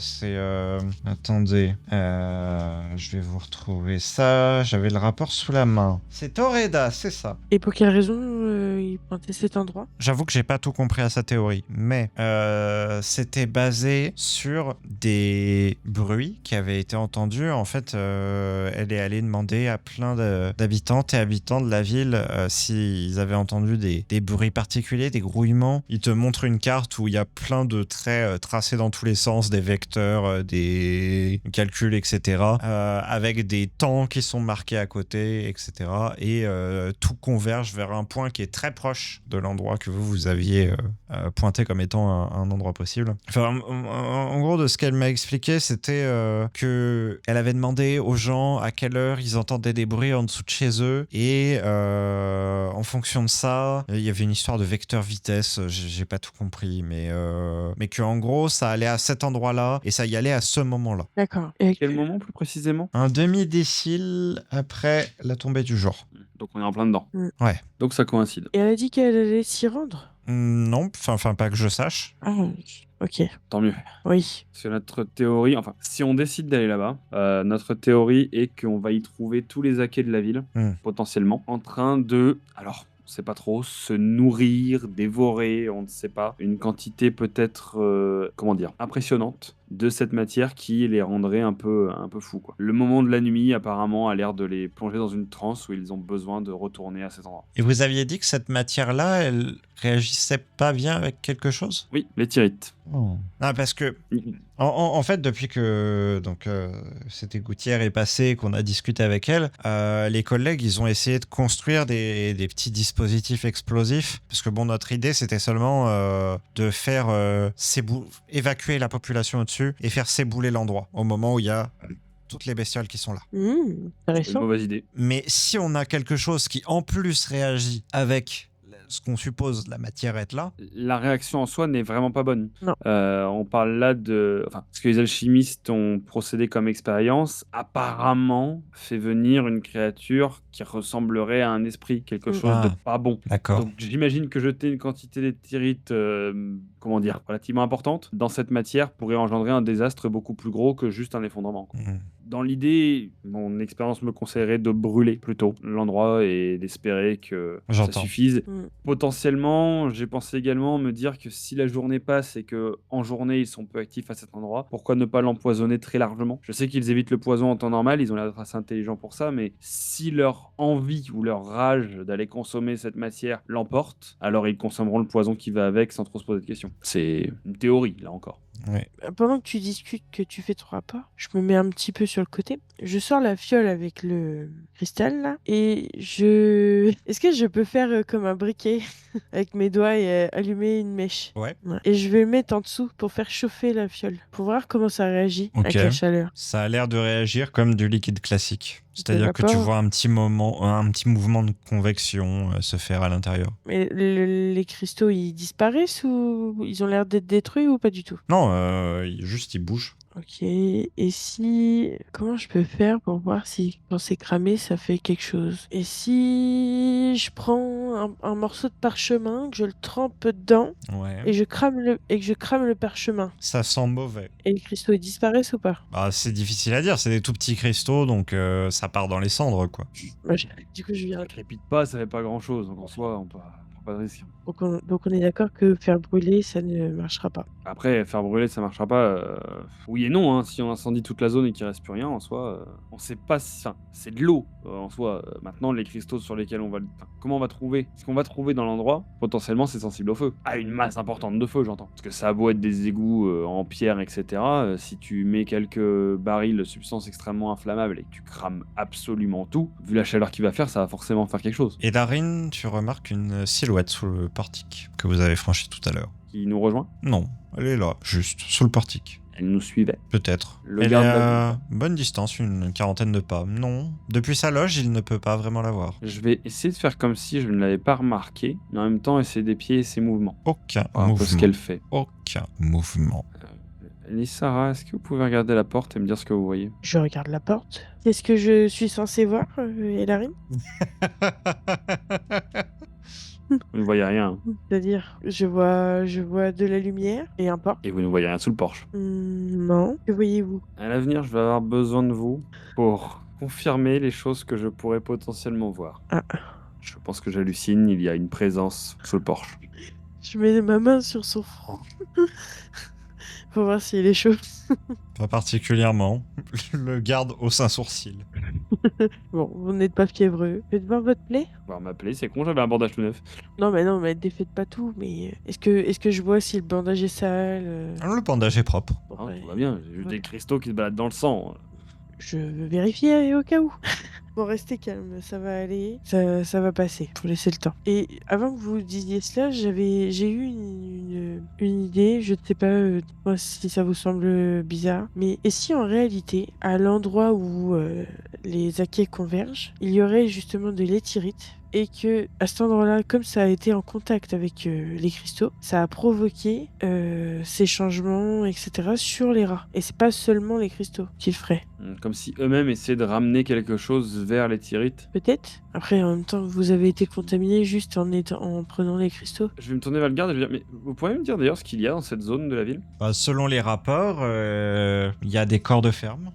Attendez, je vais vous retrouver ça. J'avais le rapport sous la main. C'est Toreda, c'est ça. Et pour quelle raison il pointait cet endroit? J'avoue que j'ai pas tout compris à sa théorie, mais c'était basé sur des bruits qui avaient été entendus. En fait, elle est allée demander à plein d'habitantes et habitants de la ville s'ils avaient entendu des bruits particuliers, des grouillements. Ils te montrent une carte où il y a plein de traits tracés dans tous les sens, des vecteurs, des calculs, etc. Avec des temps qui sont marqués à côté, etc. Et tout converge vers un point qui est très proche de l'endroit que vous aviez pointé comme étant un endroit possible. Enfin, en gros, de ce qu'elle m'a expliqué, c'était que elle avait demandé aux gens à quelle heure ils entendaient des bruits en dessous de chez eux, et en fonction de ça, il y avait une histoire de vecteur vitesse, j'ai pas tout compris, mais que en gros, ça allait à cet endroit-là, et ça y allait à ce moment-là. D'accord. Quel moment plus précisément? Un demi-décile après la tombée du jour. Donc on est en plein dedans. Ouais. Donc ça coïncide. Et elle a dit qu'elle allait s'y rendre? Non, enfin pas que je sache. Ah, ok. Tant mieux. Oui. Parce que notre théorie, enfin, si on décide d'aller là-bas, notre théorie est qu'on va y trouver tous les Akais de la ville, potentiellement, en train de... Alors, on sait pas trop, se nourrir, dévorer, on ne sait pas. Une quantité peut-être, impressionnante de cette matière qui les rendrait un peu fous, quoi. Le moment de la nuit, apparemment, a l'air de les plonger dans une transe où ils ont besoin de retourner à cet endroit. Et vous aviez dit que cette matière-là, elle réagissait pas bien avec quelque chose? Oui, les thyrites. Non, parce que en fait, depuis que c'était Gouttière est passé, qu'on a discuté avec elle, les collègues, ils ont essayé de construire des petits dispositifs explosifs, parce que bon, notre idée, c'était seulement de faire évacuer la population au-dessus et faire s'ébouler l'endroit au moment où il y a toutes les bestioles qui sont là. C'est une Intéressant. mauvaise idée. Mais si on a quelque chose qui en plus réagit avec ce qu'on suppose la matière être là... La réaction en soi n'est vraiment pas bonne. Non. On parle là de... Enfin, ce que les alchimistes ont procédé comme expérience, apparemment fait venir une créature qui ressemblerait à un esprit, quelque chose de pas bon. D'accord. Donc j'imagine que jeter une quantité de thyrites, relativement importante dans cette matière pourrait engendrer un désastre beaucoup plus gros que juste un effondrement, quoi. Dans l'idée, mon expérience me conseillerait de brûler plutôt l'endroit et d'espérer que ça J'entends. suffise. Potentiellement, j'ai pensé également me dire que si la journée passe et que en journée ils sont peu actifs à cet endroit, pourquoi ne pas l'empoisonner très largement? Je sais qu'ils évitent le poison en temps normal, ils ont l'air d'être assez intelligents pour ça, mais si leur envie ou leur rage d'aller consommer cette matière l'emporte, alors ils consommeront le poison qui va avec sans trop se poser de questions. C'est une théorie, là encore. Ouais. Pendant que tu discutes, que tu fais ton rapport, je me mets un petit peu sur le côté. Je sors la fiole avec le cristal là et Est-ce que je peux faire comme un briquet avec mes doigts et allumer une mèche? Ouais. Et je vais le mettre en dessous pour faire chauffer la fiole, pour voir comment ça réagit avec la chaleur. Ça a l'air de réagir comme du liquide classique. C'est-à-dire que tu vapeur. vois un petit mouvement de convection se faire à l'intérieur. Mais les cristaux, ils disparaissent ou ils ont l'air d'être détruits ou pas du tout? Non, juste il bouge. Ok, et si... Comment je peux faire pour voir si quand c'est cramé, ça fait quelque chose? Et si je prends un morceau de parchemin, que je le trempe dedans, Ouais. et que je crame le parchemin, Ça sent mauvais. et les cristaux, ils disparaissent ou pas? Bah, c'est difficile à dire, c'est des tout petits cristaux, donc ça part dans les cendres, quoi. Du coup, je viens... Ça crépite pas, ça fait pas grand-chose, donc en soi, on prend pas de risque. Donc on est d'accord que faire brûler, ça ne marchera pas. Après, faire brûler, ça marchera pas. Oui et non, hein. Si on incendie toute la zone et qu'il reste plus rien, en soi, on sait pas si... Enfin, c'est de l'eau, en soi. Maintenant, les cristaux sur lesquels on va... Enfin, comment on va trouver? Ce qu'on va trouver dans l'endroit, potentiellement, c'est sensible au feu. À une masse importante de feu, j'entends. Parce que ça a beau être des égouts en pierre, etc. Si tu mets quelques barils de substances extrêmement inflammables et que tu crames absolument tout, vu la chaleur qu'il va faire, ça va forcément faire quelque chose. Et Darine, tu remarques une silhouette sous le portique que vous avez franchi tout à l'heure. Qui nous rejoint? Non, elle est là, juste, sous le portique. Elle nous suivait. Peut-être. Le Elle est garde à bonne distance, une quarantaine de pas. Non. Depuis sa loge, il ne peut pas vraiment la voir. Je vais essayer de faire comme si je ne l'avais pas remarqué, mais en même temps essayer d'épier ses mouvements. Aucun Un peu ce mouvement. qu'elle fait. Aucun mouvement. Lissara, est-ce que vous pouvez regarder la porte et me dire ce que vous voyez? Je regarde la porte. Qu'est-ce que je suis censé voir, Elarine? Vous ne voyez rien. C'est-à-dire, je vois de la lumière et un porte. Et vous ne voyez rien sous le porche. Non. Que voyez-vous? À l'avenir, je vais avoir besoin de vous pour confirmer les choses que je pourrais potentiellement voir. Ah, Je pense que j'hallucine, il y a une présence sous le porche. Je mets ma main sur son front. Pour voir s'il est chaud. Pas particulièrement. Le garde hausse un sourcil. Bon, vous n'êtes pas fiévreux. Faites voir votre plaie. On va m'appeler, c'est con, j'avais un bandage tout neuf. Non, mais défaites pas tout. Mais est-ce que je vois si le bandage est sale Le bandage est propre. Bon, Ah, ouais, tout va bien, j'ai juste voilà. des cristaux qui se baladent dans le sang. Je veux vérifier au cas où. Bon, restez calme, ça va aller, ça va passer. Faut laisser le temps. Et avant que vous disiez cela, j'ai eu une idée. Je ne sais pas, dites-moi si ça vous semble bizarre, mais et si en réalité, à l'endroit où les aquais convergent, il y aurait justement de l'éthyrite et que à cet endroit-là, comme ça a été en contact avec les cristaux, ça a provoqué ces changements, etc. sur les rats. Et c'est pas seulement les cristaux qui le feraient. Comme si eux-mêmes essayaient de ramener quelque chose vers les Tyrites. Peut-être. Après, en même temps, vous avez été contaminé juste en prenant les cristaux. Je vais me tourner vers le garde et je vais dire, mais vous pourriez me dire d'ailleurs ce qu'il y a dans cette zone de la ville? Selon les rapports, il y a des corps de ferme.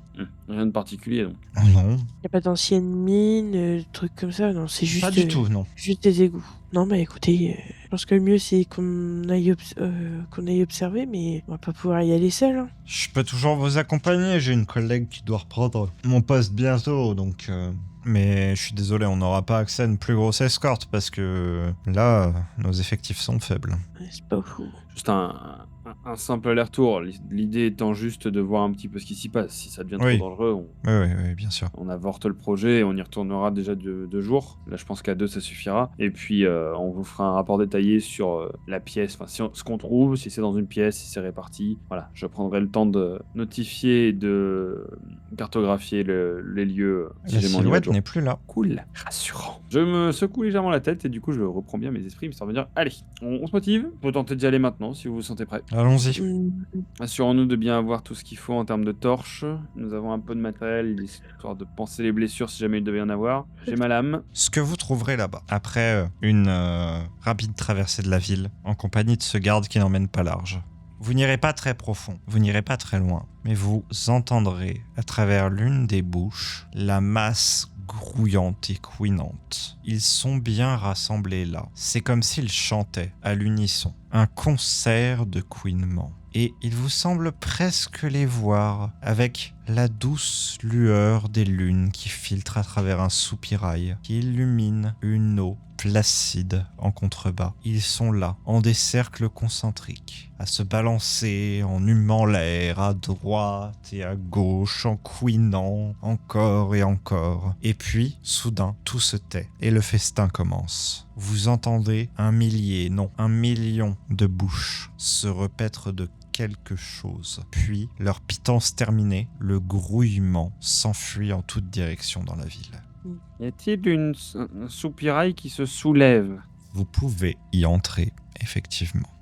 Rien de particulier donc. Oh non, Y a pas d'anciennes mines, trucs comme ça. Non, c'est juste. pas du tout, non. Juste des égouts. Non, mais écoutez, je pense que le mieux c'est qu'on aille, qu'on aille observer, mais on va pas pouvoir y aller seul. Hein. Je peux toujours vous accompagner, j'ai une collègue qui doit reprendre mon poste bientôt, donc... Mais je suis désolé, on n'aura pas accès à une plus grosse escorte, parce que là, nos effectifs sont faibles. Ouais, c'est pas fou. Juste un simple aller-retour. L'idée étant juste de voir un petit peu ce qui s'y passe. Si ça devient Oui. trop dangereux, Oui, bien sûr. on avorte le projet et on y retournera déjà deux jours. Là, je pense qu'à 2, ça suffira. Et puis, on vous fera un rapport détaillé sur la pièce, enfin, ce qu'on trouve, si c'est dans une pièce, si c'est réparti. Voilà, je prendrai le temps de notifier et de cartographier les lieux si La j'ai mon silhouette jour. n'est plus là. Cool, rassurant. Je me secoue légèrement la tête et du coup, je reprends bien mes esprits, histoire de me dire, allez, on se motive. On peut tenter d'y aller maintenant si vous vous sentez prêt. Allons-y. Assurons-nous de bien avoir tout ce qu'il faut en termes de torches. Nous avons un peu de matériel, histoire de panser les blessures si jamais il devait y en avoir. J'ai ma lame. Ce que vous trouverez là-bas, après une rapide traversée de la ville, en compagnie de ce garde qui n'emmène pas large. Vous n'irez pas très profond, vous n'irez pas très loin, mais vous entendrez à travers l'une des bouches la masse grouillante et couinante. Ils sont bien rassemblés là. C'est comme s'ils chantaient à l'unisson. Un concert de couinement. Et il vous semble presque les voir avec la douce lueur des lunes qui filtre à travers un soupirail, qui illumine une eau placide en contrebas. Ils sont là, en des cercles concentriques, à se balancer en humant l'air à droite et à gauche, en couinant encore et encore. Et puis, soudain, tout se tait et le festin commence. Vous entendez 1 millier, non, 1 million de bouches se repaître de quelque chose. Puis, leur pitance terminée, le grouillement s'enfuit en toute direction dans la ville. Y a-t-il un soupirail qui se soulève? Vous pouvez y entrer, effectivement.